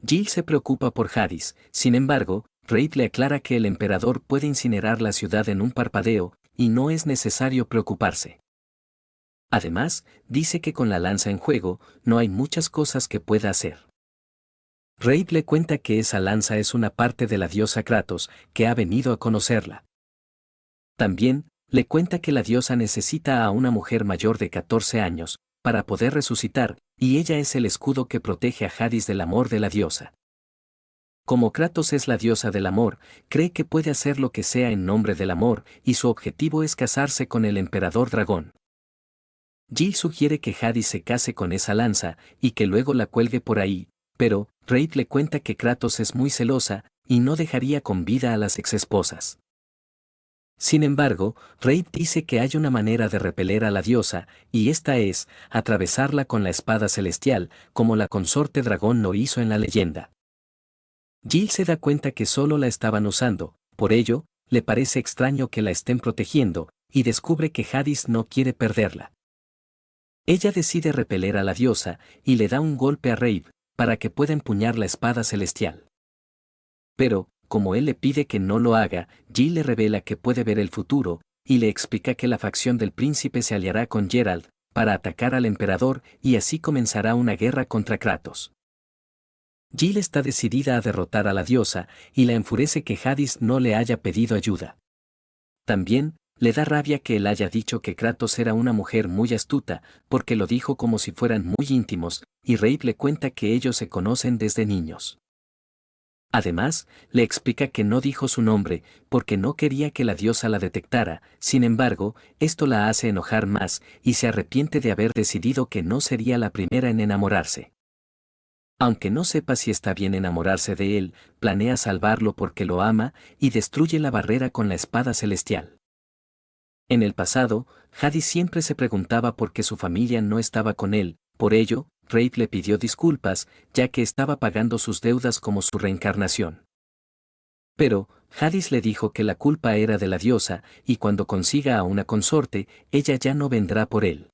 Jill se preocupa por Jadis, sin embargo, Reid le aclara que el emperador puede incinerar la ciudad en un parpadeo, y no es necesario preocuparse. Además, dice que con la lanza en juego, no hay muchas cosas que pueda hacer. Reid le cuenta que esa lanza es una parte de la diosa Kratos, que ha venido a conocerla. También, le cuenta que la diosa necesita a una mujer mayor de 14 años, para poder resucitar, y ella es el escudo que protege a Jadis del amor de la diosa. Como Kratos es la diosa del amor, cree que puede hacer lo que sea en nombre del amor, y su objetivo es casarse con el emperador dragón. Jill sugiere que Jadis se case con esa lanza, y que luego la cuelgue por ahí, pero Reid le cuenta que Kratos es muy celosa, y no dejaría con vida a las exesposas. Sin embargo, Reid dice que hay una manera de repeler a la diosa, y esta es, atravesarla con la espada celestial, como la consorte dragón lo hizo en la leyenda. Jill se da cuenta que solo la estaban usando, por ello, le parece extraño que la estén protegiendo, y descubre que Jadis no quiere perderla. Ella decide repeler a la diosa, y le da un golpe a Reid, para que pueda empuñar la espada celestial. Pero, como él le pide que no lo haga, Jill le revela que puede ver el futuro, y le explica que la facción del príncipe se aliará con Geralt, para atacar al emperador, y así comenzará una guerra contra Kratos. Jill está decidida a derrotar a la diosa, y la enfurece que Jadis no le haya pedido ayuda. También, le da rabia que él haya dicho que Kratos era una mujer muy astuta, porque lo dijo como si fueran muy íntimos, y Reid le cuenta que ellos se conocen desde niños. Además, le explica que no dijo su nombre, porque no quería que la diosa la detectara, sin embargo, esto la hace enojar más, y se arrepiente de haber decidido que no sería la primera en enamorarse. Aunque no sepa si está bien enamorarse de él, planea salvarlo porque lo ama, y destruye la barrera con la espada celestial. En el pasado, Jadis siempre se preguntaba por qué su familia no estaba con él, por ello, Reid le pidió disculpas, ya que estaba pagando sus deudas como su reencarnación. Pero, Jadis le dijo que la culpa era de la diosa, y cuando consiga a una consorte, ella ya no vendrá por él.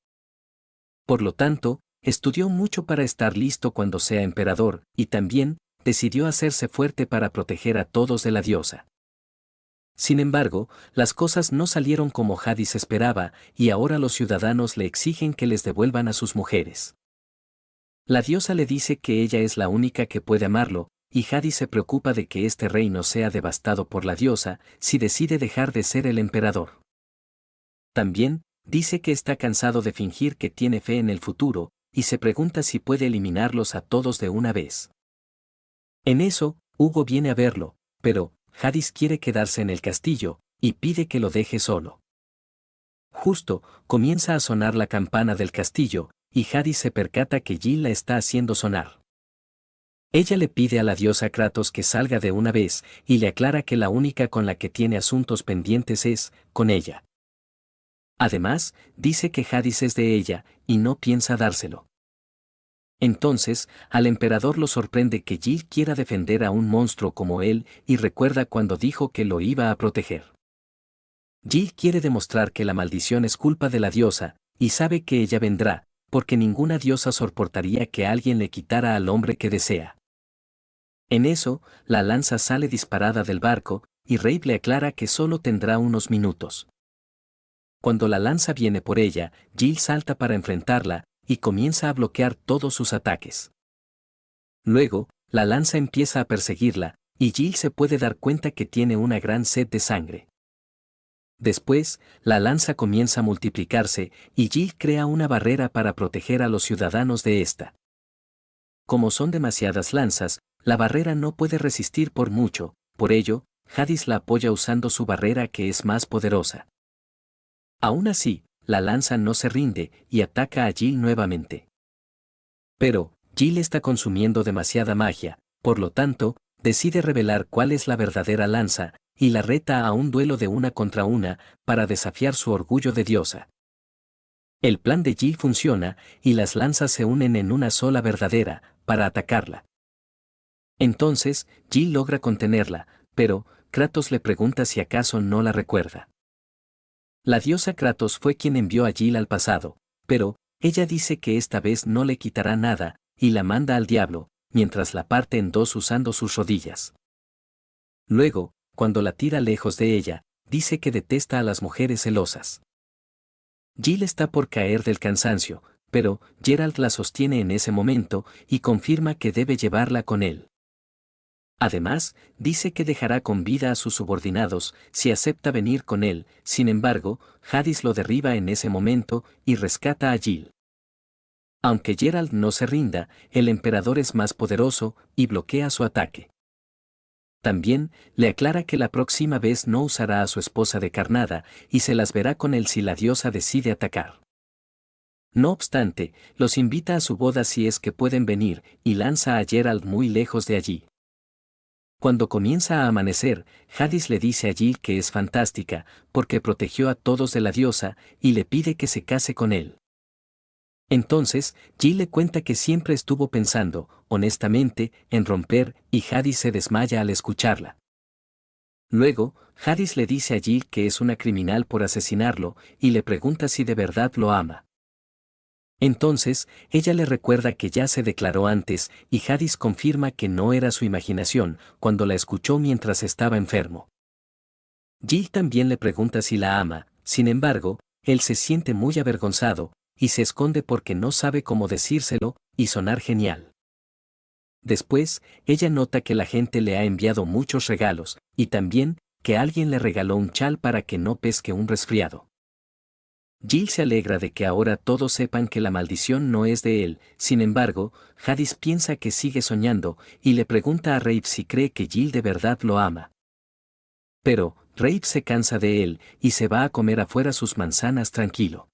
Por lo tanto, estudió mucho para estar listo cuando sea emperador, y también, decidió hacerse fuerte para proteger a todos de la diosa. Sin embargo, las cosas no salieron como Jadis esperaba, y ahora los ciudadanos le exigen que les devuelvan a sus mujeres. La diosa le dice que ella es la única que puede amarlo, y Jadis se preocupa de que este reino sea devastado por la diosa si decide dejar de ser el emperador. También, dice que está cansado de fingir que tiene fe en el futuro, y se pregunta si puede eliminarlos a todos de una vez. En eso, Hugo viene a verlo, pero Jadis quiere quedarse en el castillo, y pide que lo deje solo. Justo, comienza a sonar la campana del castillo, y Jadis se percata que Jill la está haciendo sonar. Ella le pide a la diosa Kratos que salga de una vez, y le aclara que la única con la que tiene asuntos pendientes es, con ella. Además, dice que Jadis es de ella, y no piensa dárselo. Entonces, al emperador lo sorprende que Jill quiera defender a un monstruo como él, y recuerda cuando dijo que lo iba a proteger. Jill quiere demostrar que la maldición es culpa de la diosa, y sabe que ella vendrá, porque ninguna diosa soportaría que alguien le quitara al hombre que desea. En eso, la lanza sale disparada del barco, y Rafe le aclara que solo tendrá unos minutos. Cuando la lanza viene por ella, Jill salta para enfrentarla, y comienza a bloquear todos sus ataques. Luego, la lanza empieza a perseguirla, y Jill se puede dar cuenta que tiene una gran sed de sangre. Después, la lanza comienza a multiplicarse, y Jill crea una barrera para proteger a los ciudadanos de esta. Como son demasiadas lanzas, la barrera no puede resistir por mucho, por ello, Jadis la apoya usando su barrera que es más poderosa. Aún así, la lanza no se rinde y ataca a Jill nuevamente. Pero, Jill está consumiendo demasiada magia, por lo tanto, decide revelar cuál es la verdadera lanza, y la reta a un duelo de una contra una, para desafiar su orgullo de diosa. El plan de Jill funciona, y las lanzas se unen en una sola verdadera, para atacarla. Entonces, Jill logra contenerla, pero, Kratos le pregunta si acaso no la recuerda. La diosa Kratos fue quien envió a Jill al pasado, pero, ella dice que esta vez no le quitará nada, y la manda al diablo, mientras la parte en dos usando sus rodillas. Luego, cuando la tira lejos de ella, dice que detesta a las mujeres celosas. Jill está por caer del cansancio, pero Geralt la sostiene en ese momento y confirma que debe llevarla con él. Además, dice que dejará con vida a sus subordinados si acepta venir con él, sin embargo, Jadis lo derriba en ese momento y rescata a Jill. Aunque Geralt no se rinda, el emperador es más poderoso y bloquea su ataque. También, le aclara que la próxima vez no usará a su esposa de carnada y se las verá con él si la diosa decide atacar. No obstante, los invita a su boda si es que pueden venir, y lanza a Geralt muy lejos de allí. Cuando comienza a amanecer, Jadis le dice a Jill que es fantástica, porque protegió a todos de la diosa, y le pide que se case con él. Entonces, Jill le cuenta que siempre estuvo pensando, honestamente, en romper, y Jadis se desmaya al escucharla. Luego, Jadis le dice a Jill que es una criminal por asesinarlo, y le pregunta si de verdad lo ama. Entonces, ella le recuerda que ya se declaró antes, y Jadis confirma que no era su imaginación, cuando la escuchó mientras estaba enfermo. Jill también le pregunta si la ama, sin embargo, él se siente muy avergonzado, y se esconde porque no sabe cómo decírselo, y sonar genial. Después, ella nota que la gente le ha enviado muchos regalos, y también, que alguien le regaló un chal para que no pesque un resfriado. Jill se alegra de que ahora todos sepan que la maldición no es de él, sin embargo, Jadis piensa que sigue soñando, y le pregunta a Rafe si cree que Jill de verdad lo ama. Pero, Rafe se cansa de él, y se va a comer afuera sus manzanas tranquilo.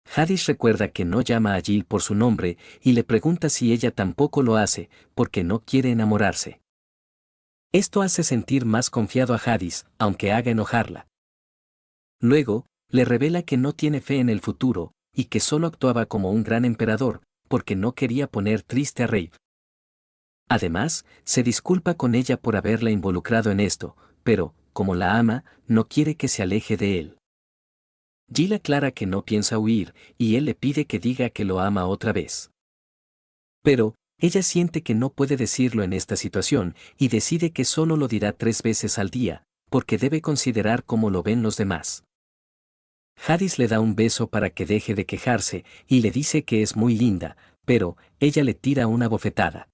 Jadis recuerda que no llama a Jill por su nombre, y le pregunta si ella tampoco lo hace, porque no quiere enamorarse. Esto hace sentir más confiado a Jadis, aunque haga enojarla. Luego, le revela que no tiene fe en el futuro, y que solo actuaba como un gran emperador, porque no quería poner triste a Rafe. Además, se disculpa con ella por haberla involucrado en esto, pero, como la ama, no quiere que se aleje de él. Jill aclara que no piensa huir, y él le pide que diga que lo ama otra vez. Pero, ella siente que no puede decirlo en esta situación, y decide que solo lo dirá 3 veces al día, porque debe considerar cómo lo ven los demás. Jadis le da un beso para que deje de quejarse, y le dice que es muy linda, pero, ella le tira una bofetada.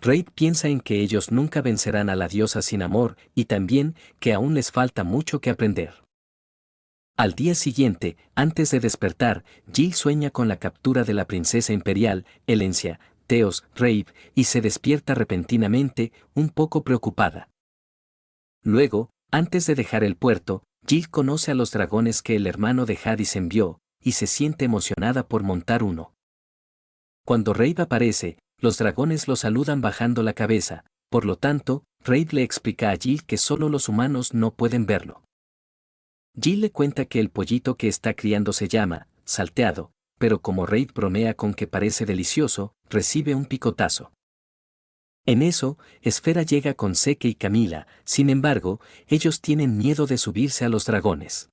Rafe piensa en que ellos nunca vencerán a la diosa sin amor, y también, que aún les falta mucho que aprender. Al día siguiente, antes de despertar, Jill sueña con la captura de la princesa imperial, Helencia, aleteos, Rave, y se despierta repentinamente, un poco preocupada. Luego, antes de dejar el puerto, Jill conoce a los dragones que el hermano de Hades envió, y se siente emocionada por montar uno. Cuando Rave aparece, los dragones lo saludan bajando la cabeza, por lo tanto, Rave le explica a Jill que solo los humanos no pueden verlo. Jill le cuenta que el pollito que está criando se llama salteado, pero como Rave bromea con que parece delicioso, recibe un picotazo. En eso, Esfera llega con Seke y Camila, sin embargo, ellos tienen miedo de subirse a los dragones.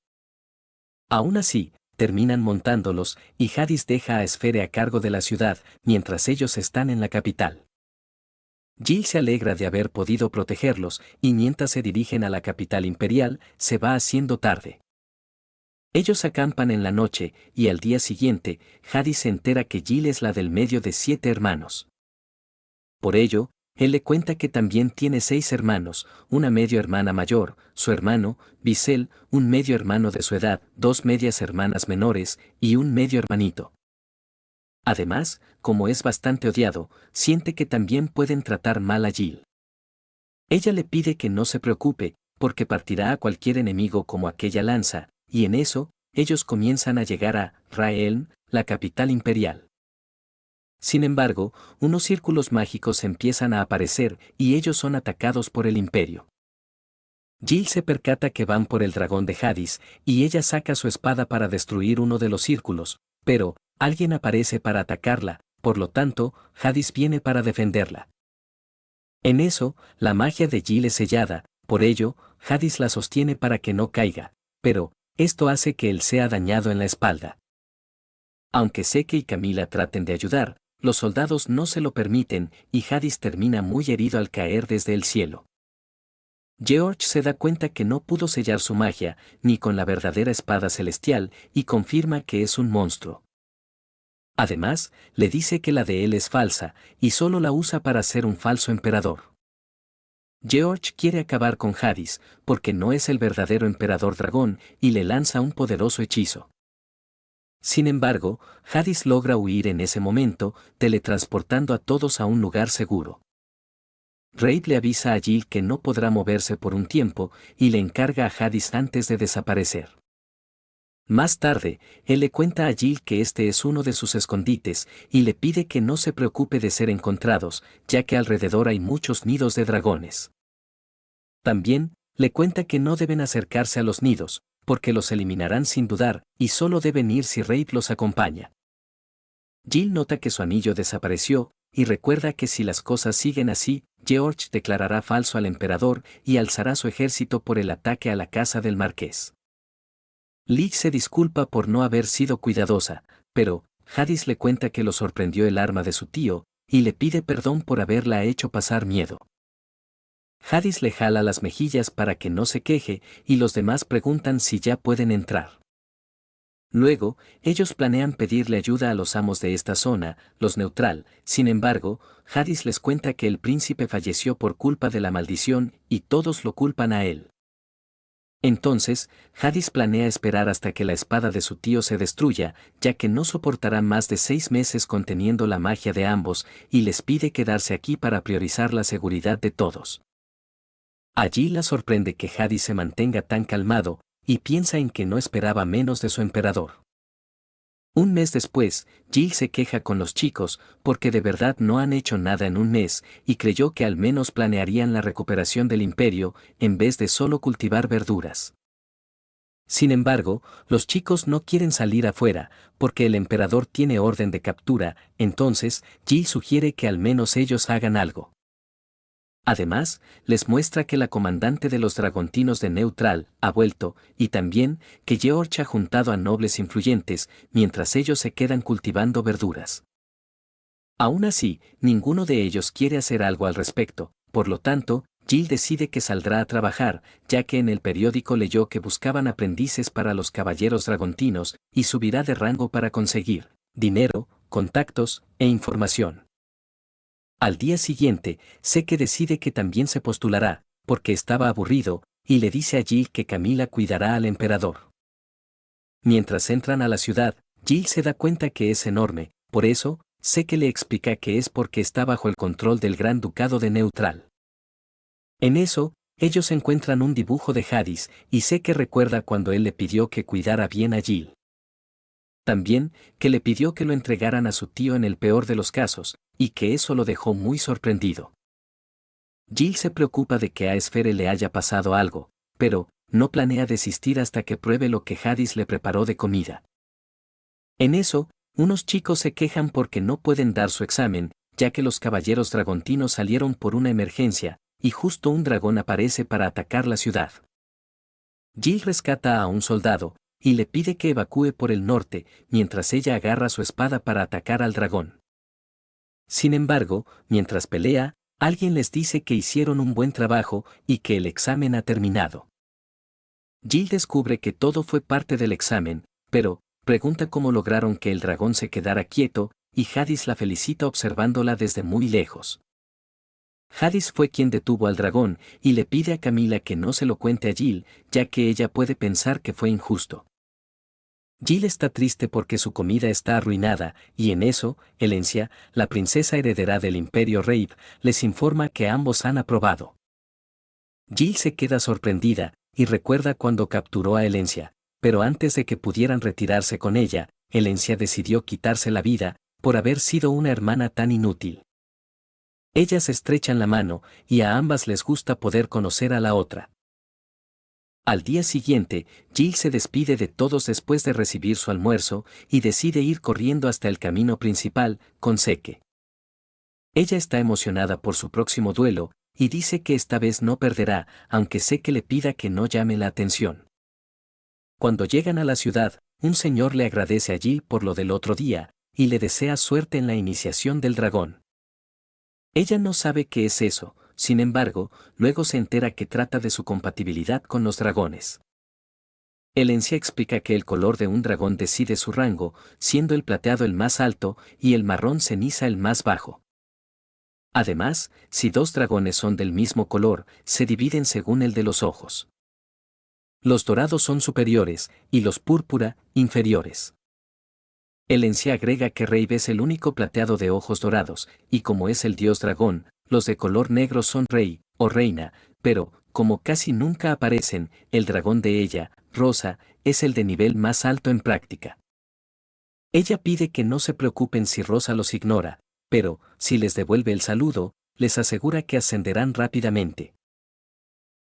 Aún así, terminan montándolos, y Hades deja a Esfera a cargo de la ciudad, mientras ellos están en la capital. Jill se alegra de haber podido protegerlos, y mientras se dirigen a la capital imperial, se va haciendo tarde. Ellos acampan en la noche, y al día siguiente, Hades se entera que Jill es la del medio de 7 hermanos. Por ello, él le cuenta que también tiene 6 hermanos, una medio hermana mayor, su hermano, Visel, un medio hermano de su edad, 2 medias hermanas menores, y un medio hermanito. Además, como es bastante odiado, siente que también pueden tratar mal a Jill. Ella le pide que no se preocupe, porque partirá a cualquier enemigo como aquella lanza, y en eso, ellos comienzan a llegar a Raelm, la capital imperial. Sin embargo, unos círculos mágicos empiezan a aparecer y ellos son atacados por el imperio. Jill se percata que van por el dragón de Hades, y ella saca su espada para destruir uno de los círculos, pero alguien aparece para atacarla, por lo tanto, Hades viene para defenderla. En eso, la magia de Jill es sellada, por ello, Hades la sostiene para que no caiga, pero esto hace que él sea dañado en la espalda. Aunque Seke y Camila traten de ayudar, los soldados no se lo permiten y Hades termina muy herido al caer desde el cielo. George se da cuenta que no pudo sellar su magia, ni con la verdadera espada celestial, y confirma que es un monstruo. Además, le dice que la de él es falsa, y solo la usa para ser un falso emperador. George quiere acabar con Hades, porque no es el verdadero emperador dragón, y le lanza un poderoso hechizo. Sin embargo, Hades logra huir en ese momento, teletransportando a todos a un lugar seguro. Rave le avisa a Jill que no podrá moverse por un tiempo, y le encarga a Hades antes de desaparecer. Más tarde, él le cuenta a Jill que este es uno de sus escondites, y le pide que no se preocupe de ser encontrados, ya que alrededor hay muchos nidos de dragones. También, le cuenta que no deben acercarse a los nidos, porque los eliminarán sin dudar, y solo deben ir si Rave los acompaña. Jill nota que su anillo desapareció, y recuerda que si las cosas siguen así, George declarará falso al emperador y alzará su ejército por el ataque a la casa del marqués. Lee se disculpa por no haber sido cuidadosa, pero Hades le cuenta que lo sorprendió el arma de su tío, y le pide perdón por haberla hecho pasar miedo. Hades le jala las mejillas para que no se queje, y los demás preguntan si ya pueden entrar. Luego, ellos planean pedirle ayuda a los amos de esta zona, los Neutral, sin embargo, Hades les cuenta que el príncipe falleció por culpa de la maldición, y todos lo culpan a él. Entonces, Hades planea esperar hasta que la espada de su tío se destruya, ya que no soportará más de 6 meses conteniendo la magia de ambos, y les pide quedarse aquí para priorizar la seguridad de todos. Allí la sorprende que Hades se mantenga tan calmado, y piensa en que no esperaba menos de su emperador. Un mes después, Jill se queja con los chicos, porque de verdad no han hecho nada en un mes, y creyó que al menos planearían la recuperación del imperio, en vez de solo cultivar verduras. Sin embargo, los chicos no quieren salir afuera, porque el emperador tiene orden de captura, entonces, Jill sugiere que al menos ellos hagan algo. Además, les muestra que la comandante de los dragontinos de Neutral ha vuelto, y también que George ha juntado a nobles influyentes, mientras ellos se quedan cultivando verduras. Aún así, ninguno de ellos quiere hacer algo al respecto, por lo tanto, Jill decide que saldrá a trabajar, ya que en el periódico leyó que buscaban aprendices para los caballeros dragontinos, y subirá de rango para conseguir dinero, contactos e información. Al día siguiente, Seke decide que también se postulará, porque estaba aburrido, y le dice a Jill que Camila cuidará al emperador. Mientras entran a la ciudad, Jill se da cuenta que es enorme, por eso, Seke le explica que es porque está bajo el control del Gran Ducado de Neutral. En eso, ellos encuentran un dibujo de Hadis, y Seke recuerda cuando él le pidió que cuidara bien a Jill. También, que le pidió que lo entregaran a su tío en el peor de los casos, y que eso lo dejó muy sorprendido. Jill se preocupa de que a Esfere le haya pasado algo, pero no planea desistir hasta que pruebe lo que Hadis le preparó de comida. En eso, unos chicos se quejan porque no pueden dar su examen, ya que los caballeros dragontinos salieron por una emergencia, y justo un dragón aparece para atacar la ciudad. Jill rescata a un soldado, y le pide que evacúe por el norte, mientras ella agarra su espada para atacar al dragón. Sin embargo, mientras pelea, alguien les dice que hicieron un buen trabajo y que el examen ha terminado. Jill descubre que todo fue parte del examen, pero pregunta cómo lograron que el dragón se quedara quieto, y Hadis la felicita observándola desde muy lejos. Hadis fue quien detuvo al dragón, y le pide a Camila que no se lo cuente a Jill, ya que ella puede pensar que fue injusto. Jill está triste porque su comida está arruinada, y en eso, Elencia, la princesa heredera del Imperio Rave, les informa que ambos han aprobado. Jill se queda sorprendida, y recuerda cuando capturó a Elencia, pero antes de que pudieran retirarse con ella, Elencia decidió quitarse la vida, por haber sido una hermana tan inútil. Ellas estrechan la mano, y a ambas les gusta poder conocer a la otra. Al día siguiente, Jill se despide de todos después de recibir su almuerzo, y decide ir corriendo hasta el camino principal, con Seke. Ella está emocionada por su próximo duelo, y dice que esta vez no perderá, aunque Seke le pida que no llame la atención. Cuando llegan a la ciudad, un señor le agradece a Jill por lo del otro día, y le desea suerte en la iniciación del dragón. Ella no sabe qué es eso, sin embargo, luego se entera que trata de su compatibilidad con los dragones. Elencia explica que el color de un dragón decide su rango, siendo el plateado el más alto y el marrón ceniza el más bajo. Además, si dos dragones son del mismo color, se dividen según el de los ojos. Los dorados son superiores, y los púrpura, inferiores. Elencia agrega que Rave es el único plateado de ojos dorados, y como es el dios dragón, los de color negro son rey, o reina, pero, como casi nunca aparecen, el dragón de ella, Rosa, es el de nivel más alto en práctica. Ella pide que no se preocupen si Rosa los ignora, pero, si les devuelve el saludo, les asegura que ascenderán rápidamente.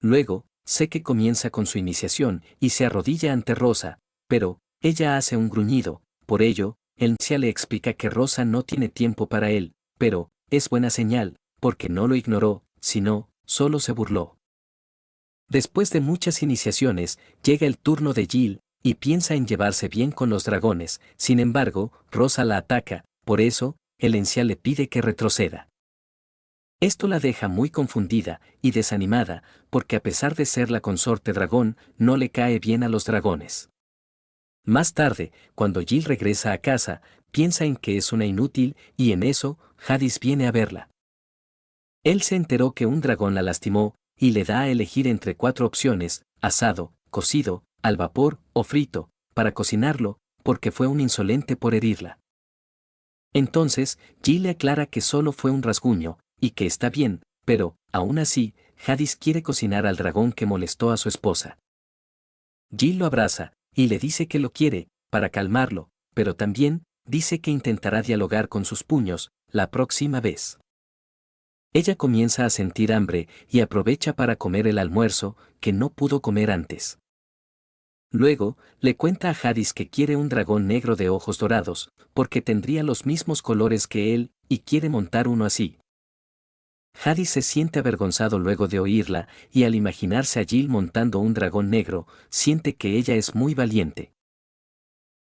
Luego, Seke comienza con su iniciación y se arrodilla ante Rosa, pero, ella hace un gruñido. Por ello, Elencia le explica que Rosa no tiene tiempo para él, pero es buena señal, porque no lo ignoró, sino, solo se burló. Después de muchas iniciaciones, llega el turno de Jill, y piensa en llevarse bien con los dragones, sin embargo, Rosa la ataca, por eso, Elencia le pide que retroceda. Esto la deja muy confundida y desanimada, porque a pesar de ser la consorte dragón, no le cae bien a los dragones. Más tarde, cuando Jill regresa a casa, piensa en que es una inútil, y en eso, Hadis viene a verla. Él se enteró que un dragón la lastimó, y le da a elegir entre 4 opciones: asado, cocido, al vapor o frito, para cocinarlo, porque fue un insolente por herirla. Entonces, Jill le aclara que solo fue un rasguño, y que está bien, pero, aún así, Hadis quiere cocinar al dragón que molestó a su esposa. Jill lo abraza, y le dice que lo quiere, para calmarlo, pero también, dice que intentará dialogar con sus puños, la próxima vez. Ella comienza a sentir hambre, y aprovecha para comer el almuerzo, que no pudo comer antes. Luego, le cuenta a Hadis que quiere un dragón negro de ojos dorados, porque tendría los mismos colores que él, y quiere montar uno así. Hadis se siente avergonzado luego de oírla, y al imaginarse a Jill montando un dragón negro, siente que ella es muy valiente.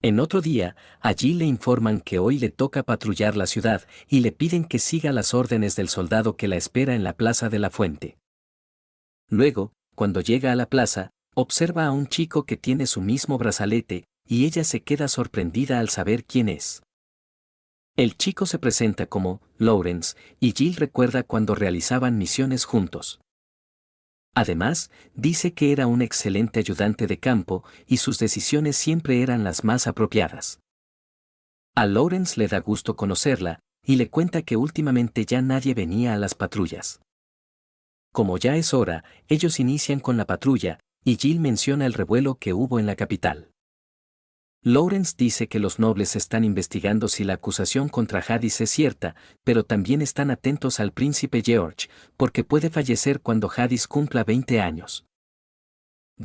En otro día, a Jill le informan que hoy le toca patrullar la ciudad, y le piden que siga las órdenes del soldado que la espera en la plaza de la fuente. Luego, cuando llega a la plaza, observa a un chico que tiene su mismo brazalete, y ella se queda sorprendida al saber quién es. El chico se presenta como Lawrence, y Jill recuerda cuando realizaban misiones juntos. Además, dice que era un excelente ayudante de campo, y sus decisiones siempre eran las más apropiadas. A Lawrence le da gusto conocerla, y le cuenta que últimamente ya nadie venía a las patrullas. Como ya es hora, ellos inician con la patrulla, y Jill menciona el revuelo que hubo en la capital. Lawrence dice que los nobles están investigando si la acusación contra Hadis es cierta, pero también están atentos al príncipe George, porque puede fallecer cuando Hadis cumpla 20 años.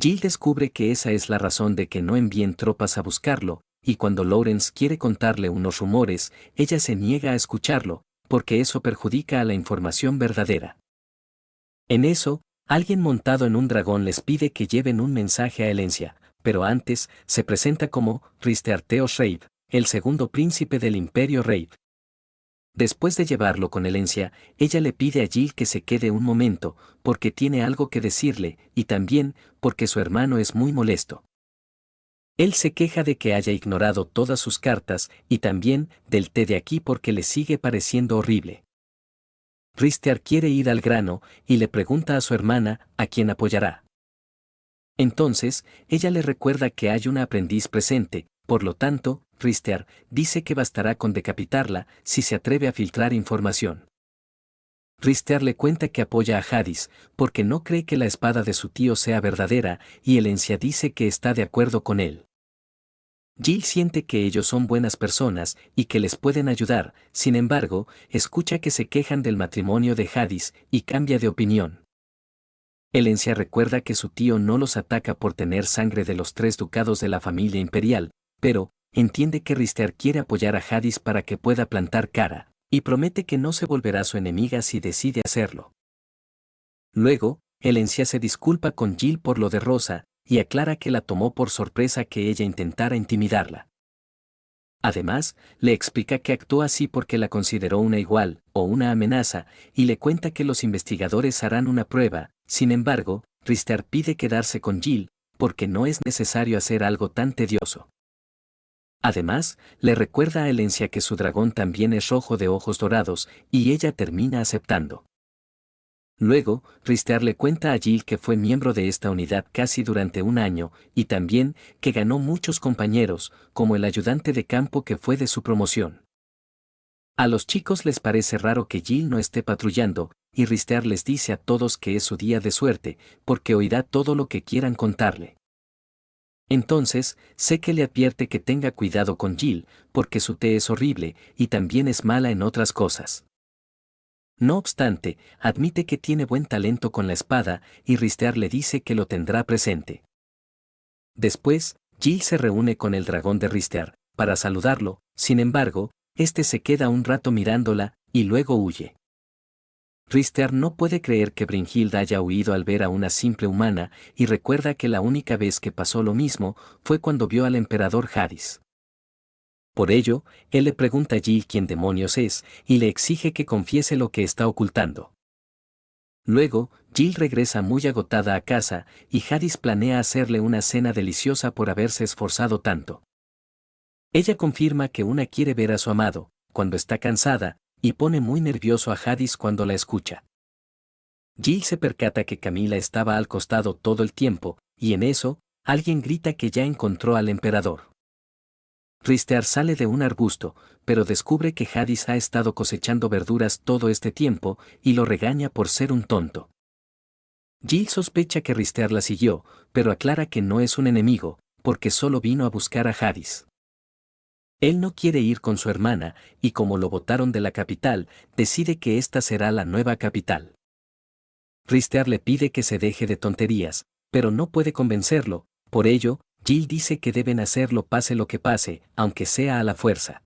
Jill descubre que esa es la razón de que no envíen tropas a buscarlo, y cuando Lawrence quiere contarle unos rumores, ella se niega a escucharlo, porque eso perjudica a la información verdadera. En eso, alguien montado en un dragón les pide que lleven un mensaje a Elencia, pero antes, se presenta como Ristearteos Reid, el segundo príncipe del Imperio Reid. Después de llevarlo con Elencia, ella le pide a Jill que se quede un momento, porque tiene algo que decirle, y también, porque su hermano es muy molesto. Él se queja de que haya ignorado todas sus cartas, y también, del té de aquí porque le sigue pareciendo horrible. Ristear quiere ir al grano, y le pregunta a su hermana, a quién apoyará. Entonces, ella le recuerda que hay una aprendiz presente, por lo tanto, Ristear dice que bastará con decapitarla si se atreve a filtrar información. Ristear le cuenta que apoya a Hadis, porque no cree que la espada de su tío sea verdadera, y Elencia dice que está de acuerdo con él. Jill siente que ellos son buenas personas y que les pueden ayudar, sin embargo, escucha que se quejan del matrimonio de Hadis y cambia de opinión. Elencia recuerda que su tío no los ataca por tener sangre de los 3 ducados de la familia imperial, pero entiende que Ristear quiere apoyar a Hadis para que pueda plantar cara, y promete que no se volverá su enemiga si decide hacerlo. Luego, Elencia se disculpa con Jill por lo de Rosa, y aclara que la tomó por sorpresa que ella intentara intimidarla. Además, le explica que actuó así porque la consideró una igual, o una amenaza, y le cuenta que los investigadores harán una prueba. Sin embargo, Ristear pide quedarse con Jill, porque no es necesario hacer algo tan tedioso. Además, le recuerda a Elencia que su dragón también es rojo de ojos dorados, y ella termina aceptando. Luego, Ristear le cuenta a Jill que fue miembro de esta unidad casi durante un año, y también, que ganó muchos compañeros, como el ayudante de campo que fue de su promoción. A los chicos les parece raro que Jill no esté patrullando, y Ristear les dice a todos que es su día de suerte, porque oirá todo lo que quieran contarle. Entonces, sé que le advierte que tenga cuidado con Jill, porque su té es horrible, y también es mala en otras cosas. No obstante, admite que tiene buen talento con la espada, y Ristear le dice que lo tendrá presente. Después, Jill se reúne con el dragón de Ristear, para saludarlo, sin embargo, este se queda un rato mirándola, y luego huye. Ristear no puede creer que Brynhilda haya huido al ver a una simple humana, y recuerda que la única vez que pasó lo mismo, fue cuando vio al emperador Hadis. Por ello, él le pregunta a Jill quién demonios es, y le exige que confiese lo que está ocultando. Luego, Jill regresa muy agotada a casa, y Hadis planea hacerle una cena deliciosa por haberse esforzado tanto. Ella confirma que una quiere ver a su amado, cuando está cansada, y pone muy nervioso a Hadis cuando la escucha. Jill se percata que Camila estaba al costado todo el tiempo, y en eso, alguien grita que ya encontró al emperador. Ristear sale de un arbusto, pero descubre que Hadis ha estado cosechando verduras todo este tiempo, y lo regaña por ser un tonto. Jill sospecha que Ristear la siguió, pero aclara que no es un enemigo, porque solo vino a buscar a Hadis. Él no quiere ir con su hermana, y como lo botaron de la capital, decide que esta será la nueva capital. Ristear le pide que se deje de tonterías, pero no puede convencerlo, por ello, Jill dice que deben hacerlo pase lo que pase, aunque sea a la fuerza.